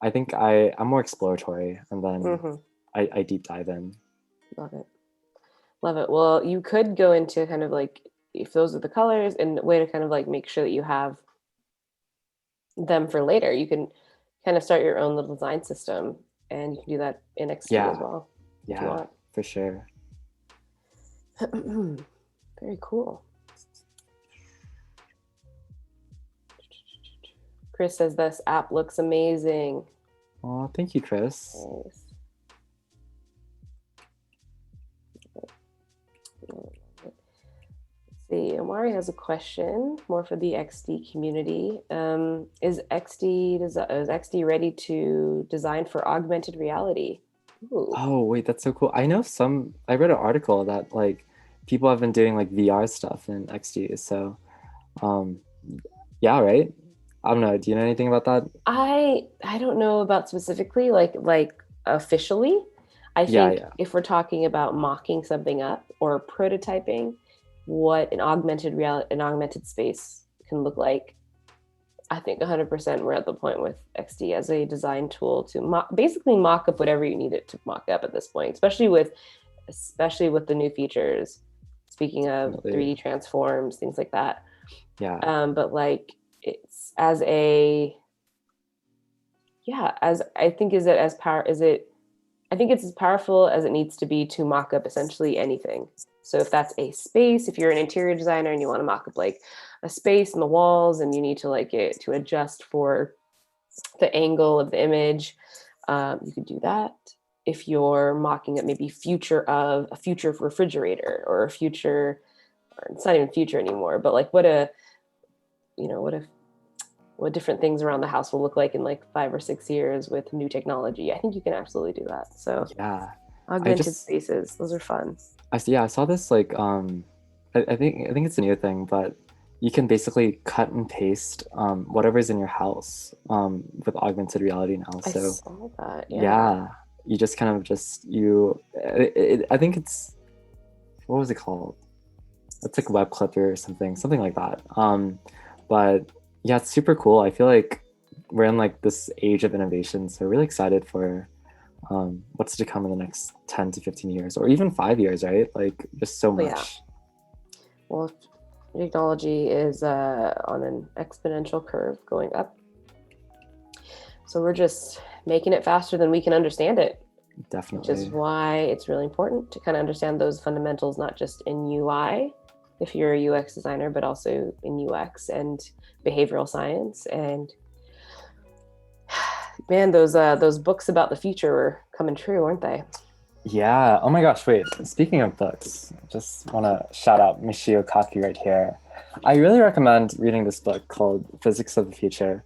I think I'm more exploratory, and then I deep dive in. Love it. Love it. Well, you could go into kind of like, if those are the colors, and a way to kind of like make sure that you have them for later, you can kind of start your own little design system, and you can do that in XD as well if you want. For sure. Very cool. Chris says this app looks amazing. Oh, thank you, Chris. Nice. See, Amari has a question more for the XD community. Is XD ready to design for augmented reality? Ooh. Oh, wait, that's so cool. I read an article that like people have been doing like VR stuff in XD. So yeah, right? I don't know. Do you know anything about that? I don't know about specifically like officially. I think if we're talking about mocking something up or prototyping what an augmented space can look like, I think 100% we're at the point with XD as a design tool to basically mock up whatever you need it to mock up at this point, especially with the new features. Speaking of 3D transforms, things like that. Yeah. But like it's I think it's as powerful as it needs to be to mock up essentially anything. So if that's a space, if you're an interior designer and you want to mock up like a space in the walls and you need to like it to adjust for the angle of the image, you could do that. If you're mocking up maybe a future refrigerator or a future, or it's not even future anymore, but like what different things around the house will look like in like 5 or 6 years with new technology. I think you can absolutely do that. So yeah, augmented spaces, those are fun. I saw this like I think it's a new thing, but you can basically cut and paste whatever's in your house with augmented reality now. So I saw that. Yeah. You just kind of I think it's, what was it called? It's like Web Clipper or something like that. But yeah, it's super cool. I feel like we're in like this age of innovation, so really excited for what's to come in the next 10 to 15 years, or even 5 years, right? Like just so much. Yeah. Well, technology is on an exponential curve going up. So we're just making it faster than we can understand it. Definitely. Which is why it's really important to kind of understand those fundamentals, not just in UI, if you're a UX designer, but also in UX and behavioral science. And man, those books about the future were coming true, weren't they? Yeah. Oh my gosh, wait. Speaking of books, just want to shout out Michio Kaku right here. I really recommend reading this book called Physics of the Future.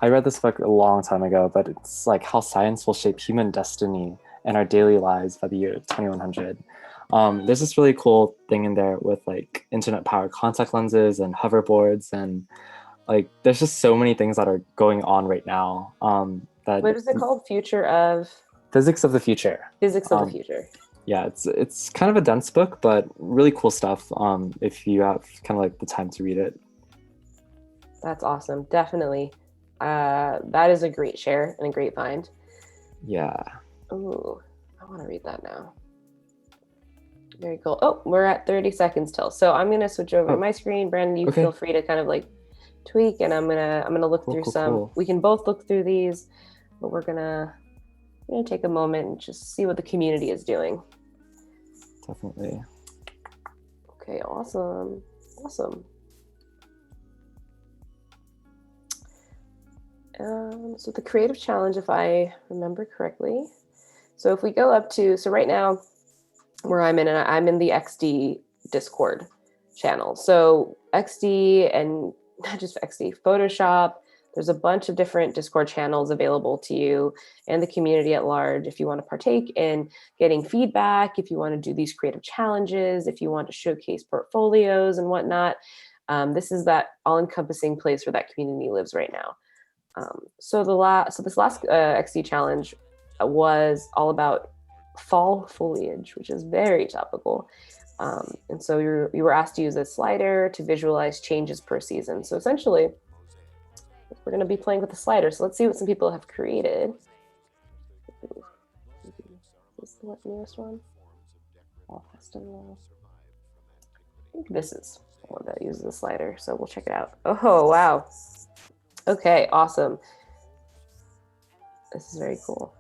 I read this book a long time ago, but it's like how science will shape human destiny and our daily lives by the year 2100. There's this really cool thing in there with like internet-powered contact lenses and hoverboards, and like there's just so many things that are going on right now. What is it called? Physics of the Future. Physics of the Future. Yeah, it's kind of a dense book, but really cool stuff if you have kind of like the time to read it. That's awesome. Definitely. That is a great share and a great find. Yeah. Ooh, I want to read that now. Very cool. Oh, we're at 30 seconds till. So I'm going to switch over my screen. Brandon, you feel free to kind of like tweak, and I'm going to look through some. Cool. We can both look through these, but we're going to take a moment and just see what the community is doing. Definitely. Okay, awesome. So the creative challenge, if I remember correctly. So if we go up to, so right now where I'm in the XD Discord channel. So XD, and not just XD, Photoshop, there's a bunch of different Discord channels available to you and the community at large. If you want to partake in getting feedback, if you want to do these creative challenges, if you want to showcase portfolios and whatnot, this is that all-encompassing place where that community lives right now. So this last XD challenge was all about fall foliage, which is very topical. And so you were asked to use a slider to visualize changes per season. So essentially, we're going to be playing with the slider. So let's see what some people have created. Is this the newest one? I think this is the one that uses the slider. So we'll check it out. Oh, wow. Okay, awesome. This is very cool.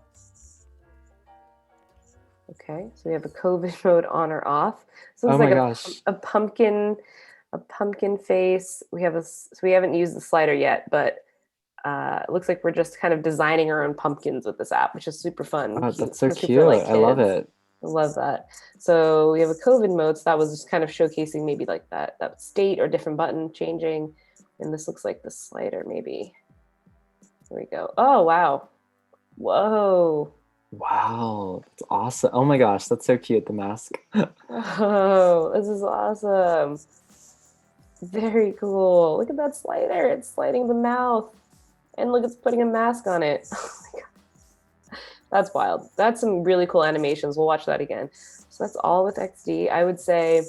Okay, so we have a COVID mode on or off. So it's Oh like my gosh. a pumpkin face. We haven't used the slider yet, but it looks like we're just kind of designing our own pumpkins with this app, which is super fun. Oh, Cute, that's so especially cute. for like I love kids. it. I love that. So we have a COVID mode. So that was just kind of showcasing maybe like that state or different button changing. And this looks like the slider maybe. There we go. Oh, wow. Whoa. Wow, that's awesome. Oh my gosh, that's so cute, the mask. Oh, this is awesome. Very cool. Look at that slider. It's sliding the mouth. And look, it's putting a mask on it. Oh my God. That's wild. That's some really cool animations. We'll watch that again. So that's all with XD. I would say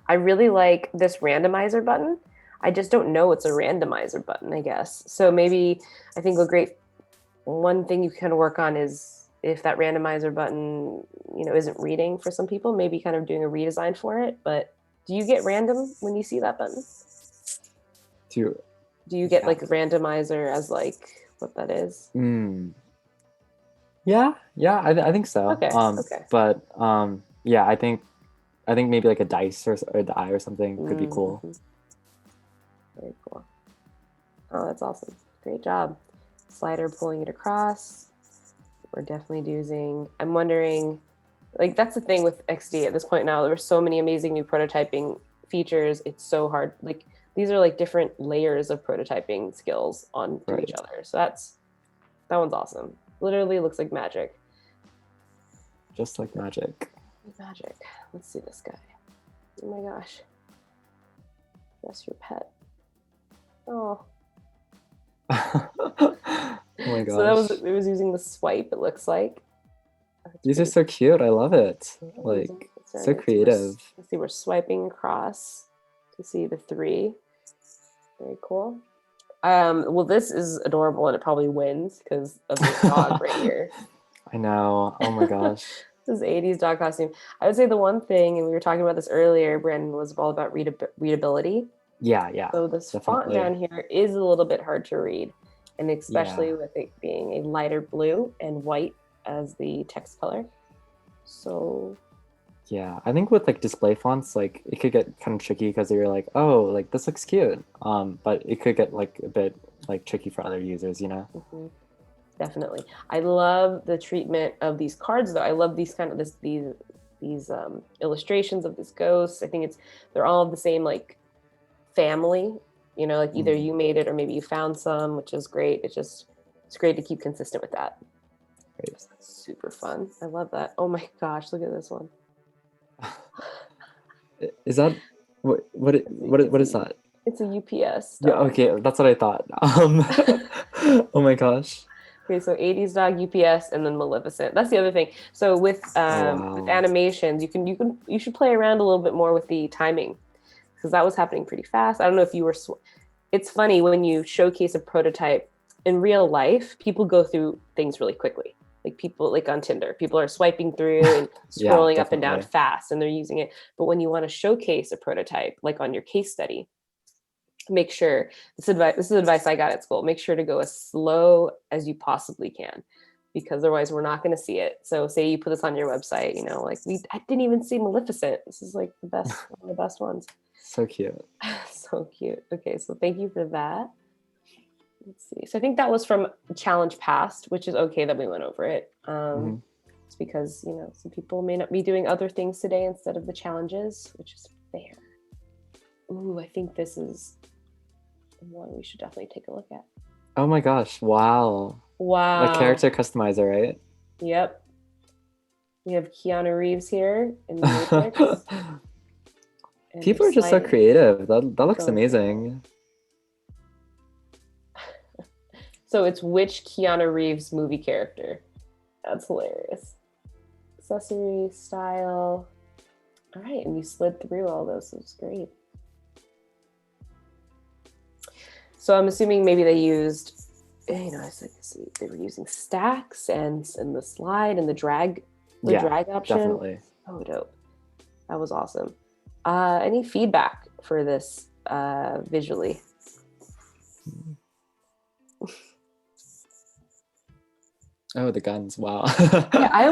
I really like this randomizer button. I just don't know it's a randomizer button, I guess. So maybe I think one thing you can work on is if that randomizer button, isn't reading for some people, maybe kind of doing a redesign for it. But do you get random when you see that button? Do you get like randomizer as like what that is? Yeah, I think so. Okay. But yeah, I think maybe like a dice or the eye or something could be cool. Very cool. Oh, that's awesome. Great job. Slider pulling it across. We're definitely using, I'm wondering, like that's the thing with XD at this point now, there are so many amazing new prototyping features. It's so hard. Like these are like different layers of prototyping skills onto each other. So that one's awesome. Literally looks like magic. Just like magic. Magic. Let's see this guy. Oh my gosh. That's your pet. Oh. Oh my gosh. So it was using the swipe, it looks like. These are so cute. I love it. Like so creative. Let's see, we're swiping across to see the 3. Very cool. Well, this is adorable and it probably wins because of this dog right here. I know. Oh my gosh. This is 80s dog costume. I would say the one thing, and we were talking about this earlier, Brandon, was all about readability. Yeah. So this definitely. font down here is a little bit hard to read, and especially with it being a lighter blue and white as the text color. So yeah, I think with like display fonts, like it could get kind of tricky because you're like, oh, like this looks cute, but it could get like a bit like tricky for other users, Definitely. I love the treatment of these cards, though. I love these kind of these illustrations of this ghost. I think they're all of the same like family, like either you made it or maybe you found some, which is great. It's great to keep consistent with that. Great. That's super fun. I love that. Oh my gosh, look at this one. Is that what is that? It's a UPS dog. Yeah, okay, that's what I thought. Oh my gosh. Okay, so 80s dog, UPS, and then Maleficent. That's the other thing. So with animations, you should play around a little bit more with the timing because that was happening pretty fast. I don't know if you were. It's funny when you showcase a prototype in real life, people go through things really quickly. Like people like on Tinder, people are swiping through and scrolling up and down fast and they're using it. But when you want to showcase a prototype, like on your case study, make sure, this is advice I got at school, make sure to go as slow as you possibly can, because otherwise we're not going to see it. So say you put this on your website, like I didn't even see Maleficent. This is like one of the best ones. So cute. So cute. Okay, so thank you for that. Let's see. So I think that was from Challenge Past, which is okay that we went over it. It's because, some people may not be doing other things today instead of the challenges, which is fair. Ooh, I think this is one we should definitely take a look at. Oh my gosh. Wow. A character customizer, right? Yep. We have Keanu Reeves here in the Matrix. People are just so creative. That looks amazing. So it's which Keanu Reeves movie character? That's hilarious. Accessory, style. All right, and you slid through all those. That's great. So I'm assuming maybe they used, you know, they were using stacks and the slide and the drag option. Definitely. Oh, dope. That was awesome. Any feedback for this visually? Oh, the guns! Wow. Yeah, I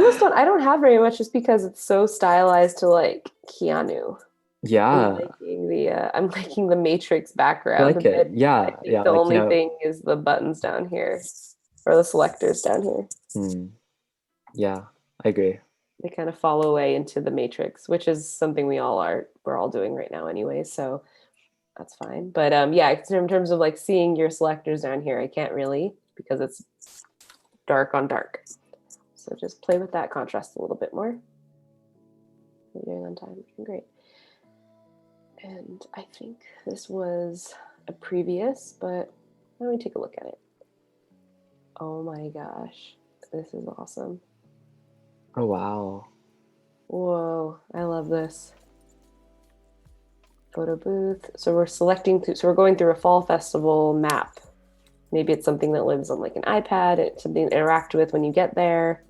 don't have very much just because it's so stylized to like Keanu. Yeah, I'm liking the Matrix I background a like it. bit. I Yeah, think yeah. the Like only thing is the buttons down here, or the selectors down here. Yeah, I agree. They kind of fall away into the Matrix, which is something we're all doing right now anyway. So that's fine. But yeah, in terms of like seeing your selectors down here, I can't really because it's dark on dark. So just play with that contrast a little bit more. We're doing on time. Great. And I think this was a previous, but let me take a look at it. Oh my gosh, this is awesome. Oh, wow. Whoa, I love this. Photo booth. So we're going through a fall festival map. Maybe it's something that lives on like an iPad. It's something to interact with when you get there.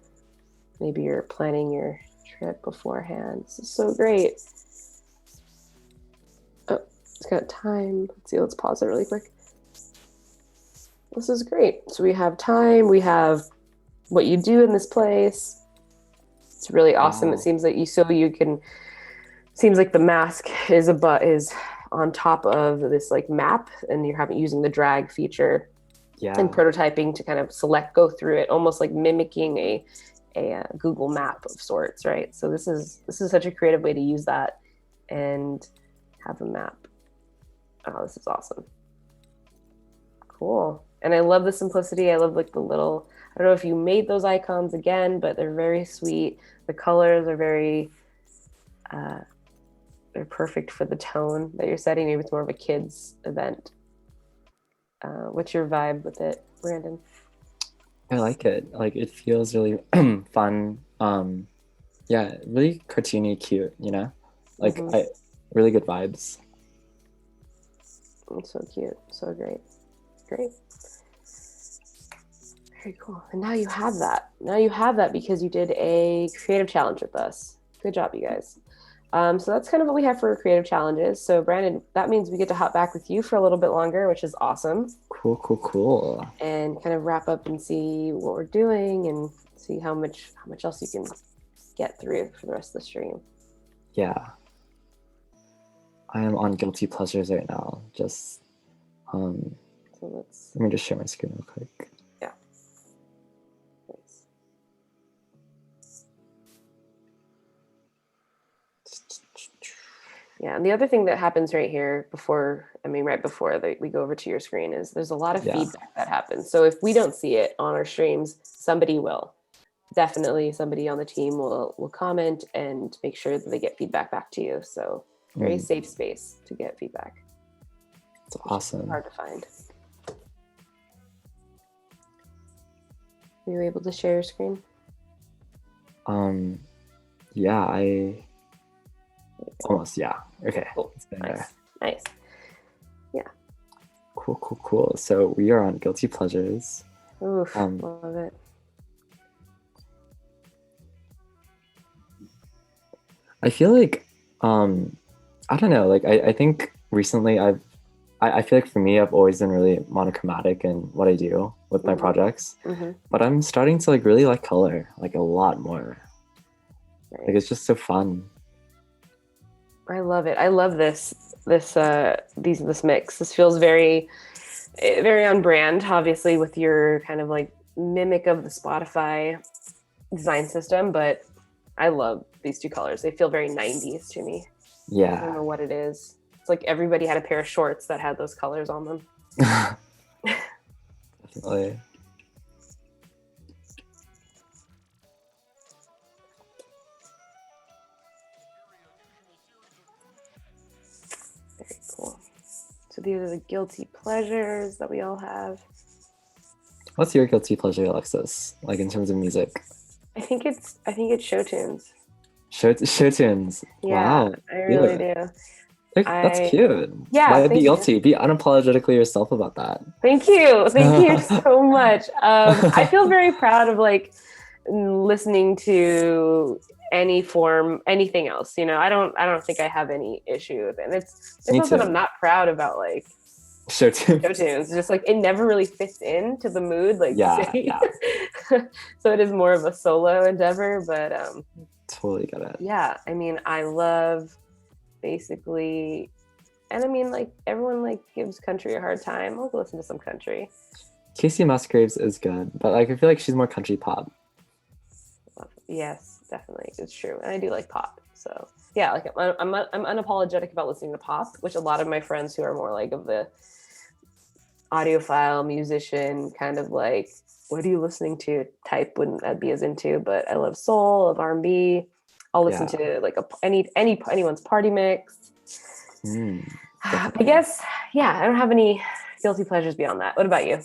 Maybe you're planning your trip beforehand. This is so great. Oh, it's got time. Let's pause it really quick. This is great. So we have time. We have what you do in this place. It's really awesome. Wow. It seems like seems like the mask is on top of this like map, and you're using the drag feature and prototyping to kind of go through it, almost like mimicking a Google map of sorts, right? So this is such a creative way to use that and have a map. Oh, this is awesome. Cool. And I love the simplicity. I love like the little, I don't know if you made those icons again, but they're very sweet. The colors are very, they're perfect for the tone that you're setting. Maybe it's more of a kid's event. What's your vibe with it, Brandon? I like it. Like it feels really fun. Yeah, really cartoony, cute, you know? Like really good vibes. It's so cute. So great. Great. Very cool. And now you have that. Now you have that because you did a creative challenge with us. Good job, you guys. So that's kind of what we have for creative challenges. So Brandon, that means we get to hop back with you for a little bit longer, which is awesome. Cool. And kind of wrap up and see what we're doing and see how much else you can get through for the rest of the stream. Yeah. I am on guilty pleasures right now. Just so let me just share my screen real quick. Yeah. Thanks. Yeah, and the other thing that happens right before we go over to your screen is there's a lot of feedback that happens. So if we don't see it on our streams, somebody will. Definitely somebody on the team will comment and make sure that they get feedback back to you. So very safe space to get feedback. It's awesome. Hard to find. Were you able to share your screen? Yeah, almost, yeah. Okay. Cool. Nice. Yeah. Cool. So we are on guilty pleasures. Oof, love it. I feel like, I don't know, like I think recently I feel like for me, I've always been really monochromatic in what I do with my projects, but I'm starting to like really like color, like a lot more. Right. Like it's just so fun. I love it. I love this mix. This feels very, very on brand, obviously, with your kind of like mimic of the Spotify design system, but I love these two colors. They feel very 90s to me. Yeah. I don't know what it is. It's like everybody had a pair of shorts that had those colors on them. Definitely. Very cool. So these are the guilty pleasures that we all have. What's your guilty pleasure, Alexis? Like in terms of music? I think it's show tunes. Show tunes. Yeah, Wow. I really Cute. do. That's I cute. Yeah, Why be thank you. guilty? Be unapologetically yourself about that. Thank you. Thank you so much. I feel very proud of like listening to any form, anything else. You know, I don't think I have any issue with it. And it's Me not that I'm too. not proud about like Show show tunes. tunes. It's just like it never really fits into the mood, like to Yeah, sing. yeah. So it is more of a solo endeavor. But Totally get it. yeah, I mean, I love basically, and I mean, like everyone like gives country a hard time. I'll go listen to some country. Casey Musgraves is good, but like I feel like she's more country pop. Yes, definitely, it's true, and I do like pop. So yeah, like I'm unapologetic about listening to pop, which a lot of my friends who are more like of the audiophile musician kind of like, what are you listening to type wouldn't that be as into. But I love soul, I love R&B. I'll listen to like anyone's party mix. I guess, yeah, I don't have any guilty pleasures beyond that. What about you?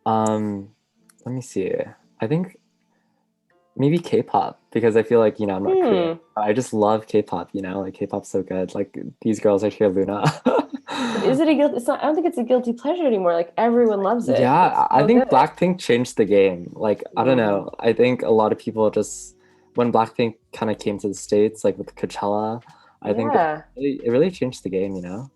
Let me see. I think maybe K-pop, because I feel like, you know, I'm not Korean. I just love K-pop, you know, like K-pop's so good. Like these girls right here, Luna. Is it a guilty? It's not. I don't think it's a guilty pleasure anymore. Like everyone loves it. Yeah, I so think good. Blackpink changed the game. Like, I don't know. I think a lot of people just, when Blackpink kind of came to the States, like with Coachella, I think it really changed the game, you know?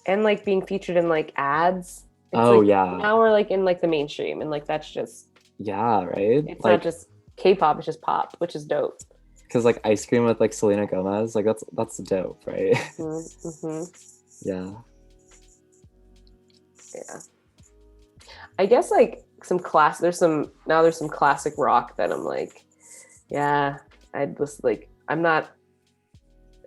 And like being featured in like ads. It's Oh, like yeah. now we're like in like the mainstream, and like that's just, yeah, right? it's like, not just K-pop, it's just pop, which is dope. Because like Ice Cream with like Selena Gomez, like that's dope, right? Yeah. Yeah. I guess like there's some classic rock that I'm like, yeah, I'd listen, like I'm not,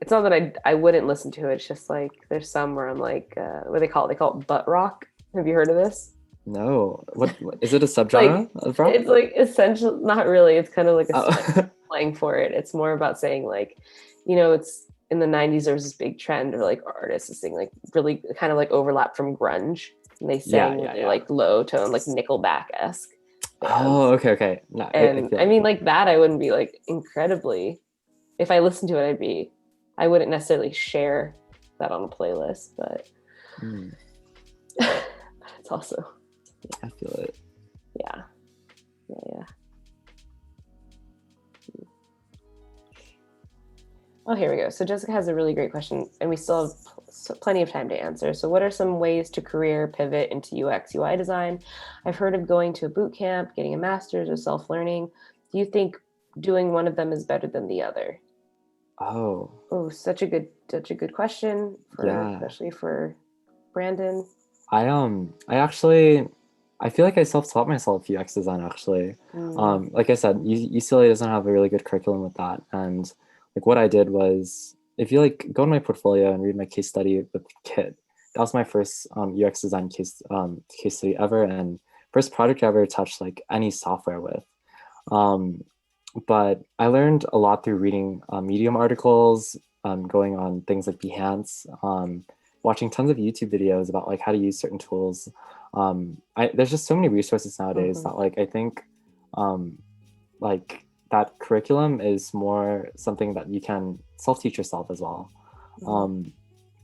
it's not that I wouldn't listen to it. It's just like there's some where I'm like, what do they call it? They call it butt rock. Have you heard of this? No. What is it, a subgenre of rock? It's like essential, not really. It's kind of like Oh. playing for it. It's more about saying like, you know, it's in the 90s there was this big trend of like artists to sing like really kind of like overlap from grunge. And they sang really like low tone, like Nickelback-esque bands. Oh, okay. No, And feel I mean, like that, I wouldn't be like incredibly, if I listened to it, I wouldn't necessarily share that on a playlist, but it's also, I feel it. Yeah. Oh, here we go. So Jessica has a really great question, and we still have plenty of time to answer. So what are some ways to career pivot into UX UI design? I've heard of going to a boot camp, getting a master's, or self-learning. Do you think doing one of them is better than the other? Oh, such a good question, especially for Brandon. I feel like I self-taught myself UX design actually. Like I said, UCLA doesn't have a really good curriculum with that, and like what I did was, if you like go to my portfolio and read my case study with Kit, that was my first UX design case study ever, and first project I ever touched like any software with. But I learned a lot through reading Medium articles, going on things like Behance, watching tons of YouTube videos about like how to use certain tools. There's just so many resources nowadays that like I think like that curriculum is more something that you can self-teach yourself as well.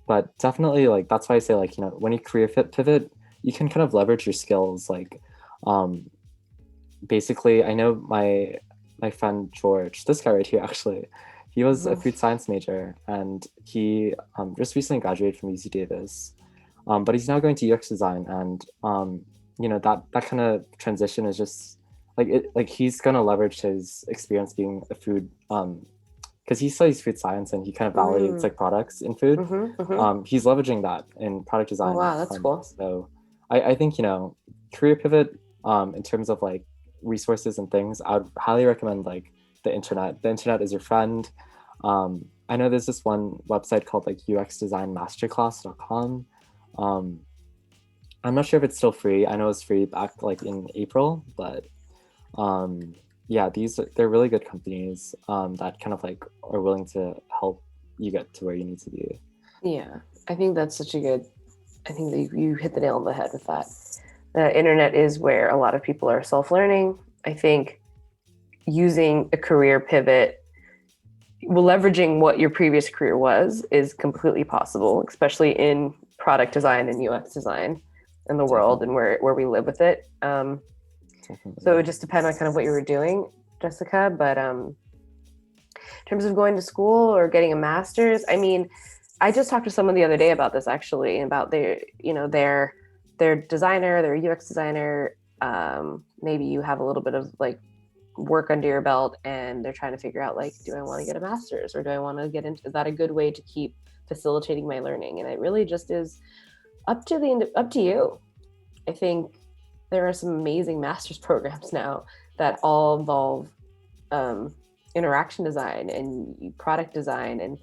But definitely like that's why I say like, you know, when you career pivot, you can kind of leverage your skills. Like basically I know my friend George, this guy right here actually, he was a food science major, and he just recently graduated from UC Davis, but he's now going to UX design, and you know, that kind of transition is just like he's gonna leverage his experience being a food because he studies food science and he kind of validates like products in food. He's leveraging that in product design. Oh, wow, that's cool. So I think, you know, career pivot in terms of like resources and things, I would highly recommend like the internet is your friend. I know there's this one website called like uxdesignmasterclass.com. I'm not sure if it's still free. I know it's free back like in April, but yeah, they're really good companies that kind of like are willing to help you get to where you need to be. Yeah, I think that's I think that you hit the nail on the head with that. The internet is where a lot of people are self-learning. I think using a career pivot, leveraging what your previous career was, is completely possible, especially in product design and UX design in the world and where we live with it. So it would just depend on kind of what you were doing, Jessica. But in terms of going to school or getting a master's, I mean, I just talked to someone the other day about this, actually, about their designer, their UX designer. Maybe you have a little bit of like work under your belt and they're trying to figure out, like, do I want to get a master's, or do I want to get into, is that a good way to keep facilitating my learning? And it really just is up to you. I think there are some amazing master's programs now that all involve interaction design and product design,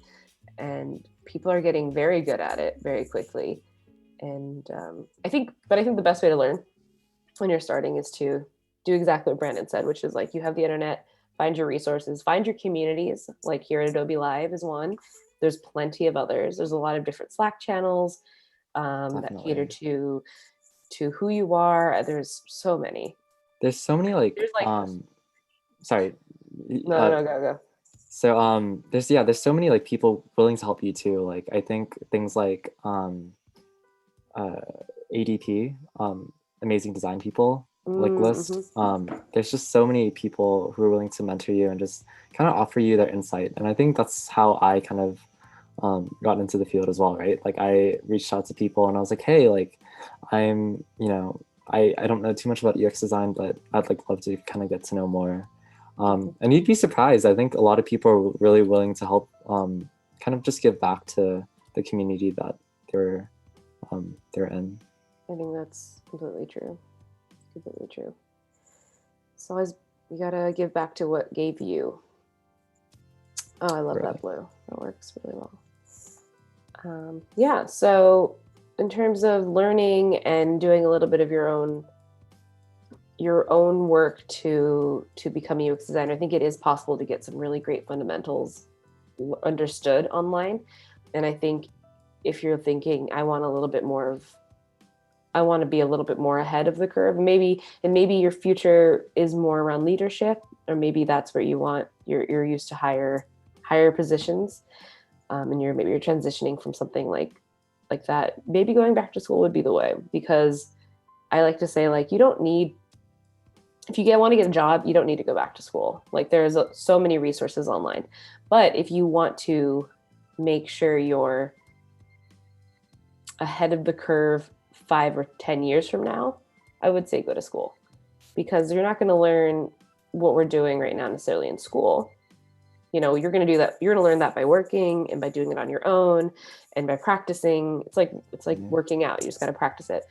and people are getting very good at it very quickly. And I think the best way to learn when you're starting is to do exactly what Brandon said, which is like, you have the internet, find your resources, find your communities. Like here at Adobe Live is one. There's plenty of others. There's a lot of different Slack channels that cater to who you are. There's so many. There's so many sorry. No, go. So there's so many like people willing to help you too. Like I think things like ADP, amazing design people, like list. There's just so many people who are willing to mentor you and just kind of offer you their insight. And I think that's how I kind of got into the field as well, right? Like I reached out to people and I was like, hey, like I'm, I don't know too much about UX design, but I'd like love to kind of get to know more. And you'd be surprised. I think a lot of people are really willing to help kind of just give back to the community that they're in. I think that's completely true. So always, you gotta give back to what gave you. Oh, I love that blue. That works really well. Yeah, so in terms of learning and doing a little bit of your own work to become a UX designer, I think it is possible to get some really great fundamentals understood online. And I think if you're thinking, I want to be a little bit more ahead of the curve, maybe your future is more around leadership, or maybe that's where you're used to higher positions, and you're transitioning from something like that. Maybe going back to school would be the way, because I like to say, like, you don't need, if you want to get a job, you don't need to go back to school. Like there's so many resources online. But if you want to make sure you're ahead of the curve 5 or 10 years from now, I would say go to school, because you're not going to learn what we're doing right now necessarily in school. You're going to do that. You're going to learn that by working and by doing it on your own and by practicing. It's like working out. You just got to practice it.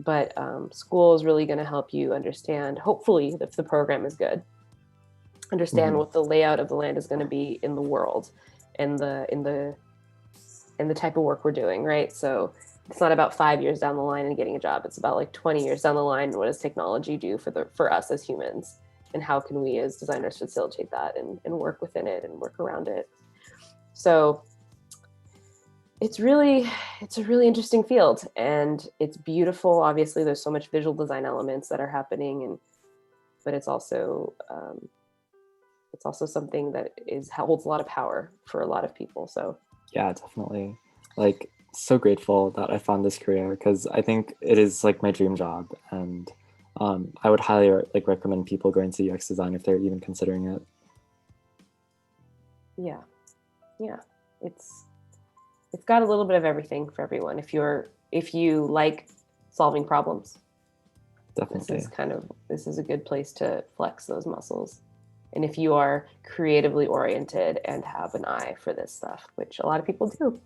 But school is really going to help you understand, hopefully, if the program is good, understand what the layout of the land is going to be in the world, and the type of work we're doing, right? So it's not about 5 years down the line and getting a job. It's about like 20 years down the line. What does technology do for us as humans? And how can we as designers facilitate that and work within it and work around it? So it's a really interesting field, and it's beautiful. Obviously, there's so much visual design elements that are happening, but it's also something that holds a lot of power for a lot of people. So yeah, definitely. Like, so grateful that I found this career, because I think it is like my dream job, and I would highly recommend people going to UX design if they're even considering it. Yeah, it's got a little bit of everything for everyone. If you like solving problems, definitely, this is a good place to flex those muscles. And if you are creatively oriented and have an eye for this stuff, which a lot of people do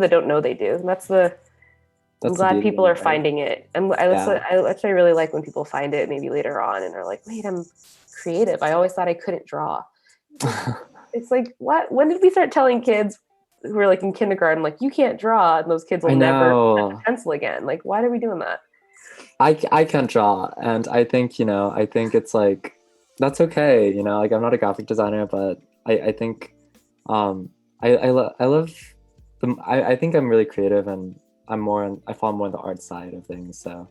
that don't know they do. And I'm glad people are finding it. And that's what I really like, when people find it maybe later on and are like, wait, I'm creative. I always thought I couldn't draw. It's like, what? When did we start telling kids who are like in kindergarten, like, you can't draw, and those kids will never touch a pencil again? Like, why are we doing that? I can't draw, and I think it's like, that's okay. Like, I'm not a graphic designer, but I think I love them. I think I'm really creative, and I fall more on the art side of things. So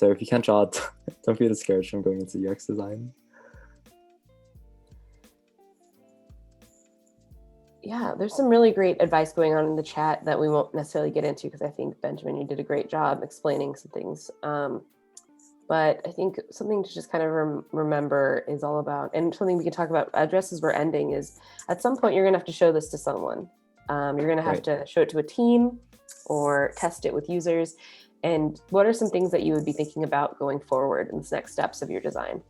if you can't draw, don't be discouraged from going into UX design. Yeah, there's some really great advice going on in the chat that we won't necessarily get into because I think, Benjamin, you did a great job explaining some things. But I think something to just kind of remember is all about, and something we can talk about just as we're ending, is at some point you're going to have to show this to someone. You're going to have Right. to show it to a team or test it with users. And what are some things that you would be thinking about going forward in the next steps of your design?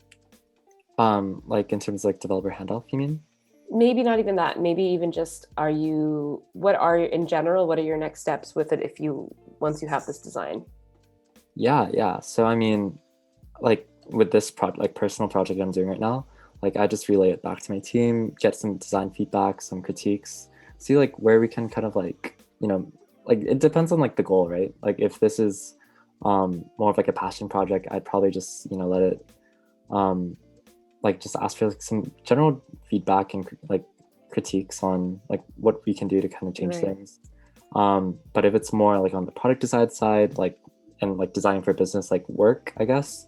Like in terms of like developer handoff, you mean? Maybe not even that. Maybe even just, what are in general, what are your next steps with it once you have this design? Yeah. So I mean, like with this like personal project I'm doing right now, like I just relay it back to my team, get some design feedback, some critiques, see like where we can kind of like, like it depends on like the goal, right? Like if this is more of like a passion project, I'd probably just, let it like just ask for like some general feedback and like critiques on like what we can do to kind of change things. But if it's more like on the product design side, like and like designing for business like work, I guess,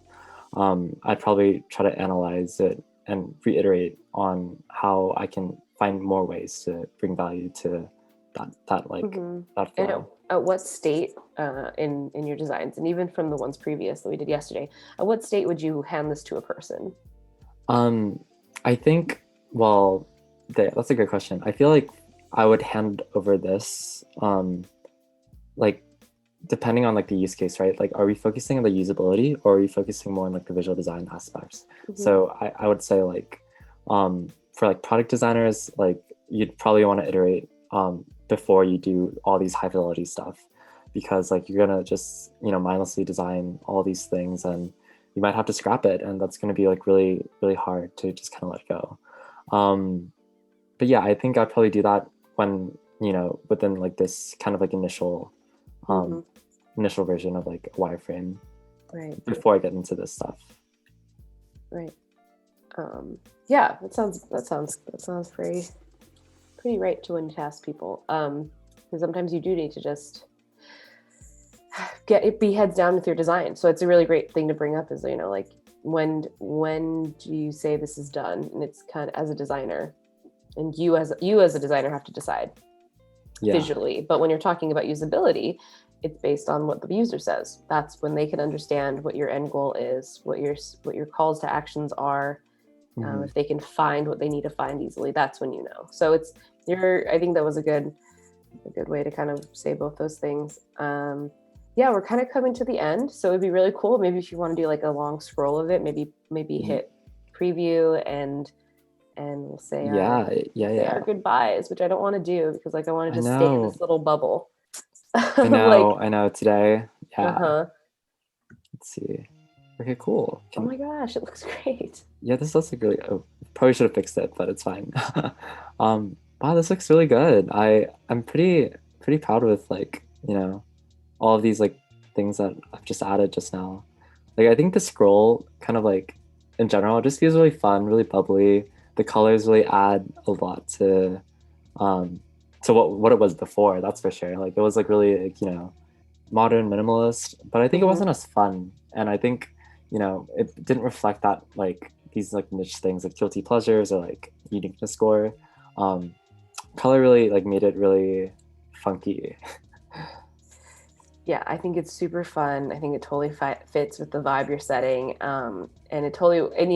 I'd probably try to analyze it and reiterate on how I can find more ways to bring value to that like that And flow. at what state in your designs, and even from the ones previous that we did yesterday, at what state would you hand this to a person? I think, well, that's a great question. I feel like I would hand over this, like, depending on like the use case, right? Like, are we focusing on the usability or are we focusing more on like the visual design aspects? So I would say like, for like product designers, like you'd probably want to iterate before you do all these high fidelity stuff, because like you're gonna just mindlessly design all these things and you might have to scrap it, and that's going to be like really really hard to just kind of let go. But yeah, I think I'd probably do that when within like this kind of like initial version of like a wireframe, Right. before I get into this stuff. Right. Yeah, that sounds pretty right to when to ask people. Because sometimes you do need to just be heads down with your design. So it's a really great thing to bring up is, like when do you say this is done? And it's kind of as a designer, and you as a designer have to decide visually. But when you're talking about usability, it's based on what the user says. That's when they can understand what your end goal is, what your calls to actions are. If they can find what they need to find easily, that's when you know. So I think that was a good way to kind of say both those things. Yeah, we're kind of coming to the end, so it'd be really cool. Maybe if you want to do like a long scroll of it, maybe hit preview and we'll say our goodbyes, which I don't want to do because like I want to just stay in this little bubble. I know today. Yeah. Let's see. Okay, cool. Oh my gosh, it looks great. Yeah, this looks like really. Oh, probably should have fixed it, but it's fine. Wow, this looks really good. I'm pretty proud with like all of these like things that I've just added just now. Like I think the scroll kind of like in general just feels really fun, really bubbly. The colors really add a lot to what it was before. That's for sure. Like it was like really like, modern minimalist, but I think it wasn't as fun. And I think it didn't reflect that like these like niche things like guilty pleasures or like uniqueness score. Color really like made it really funky. Yeah, I think it's super fun. I think it totally fits with the vibe you're setting. And it totally, and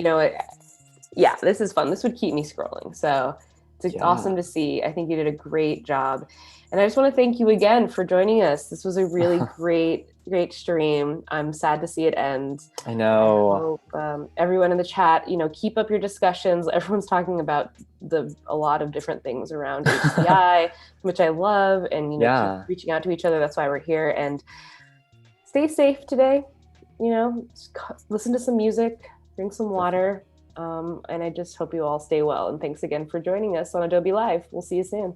yeah, this is fun. This would keep me scrolling. So it's awesome to see. I think you did a great job. And I just want to thank you again for joining us. This was a really great stream. I'm sad to see it end. I know. I hope everyone in the chat, keep up your discussions. Everyone's talking about a lot of different things around HCI, which I love, and keep reaching out to each other. That's why we're here. And stay safe today. Listen to some music, drink some water, and I just hope you all stay well. And thanks again for joining us on Adobe Live. We'll see you soon.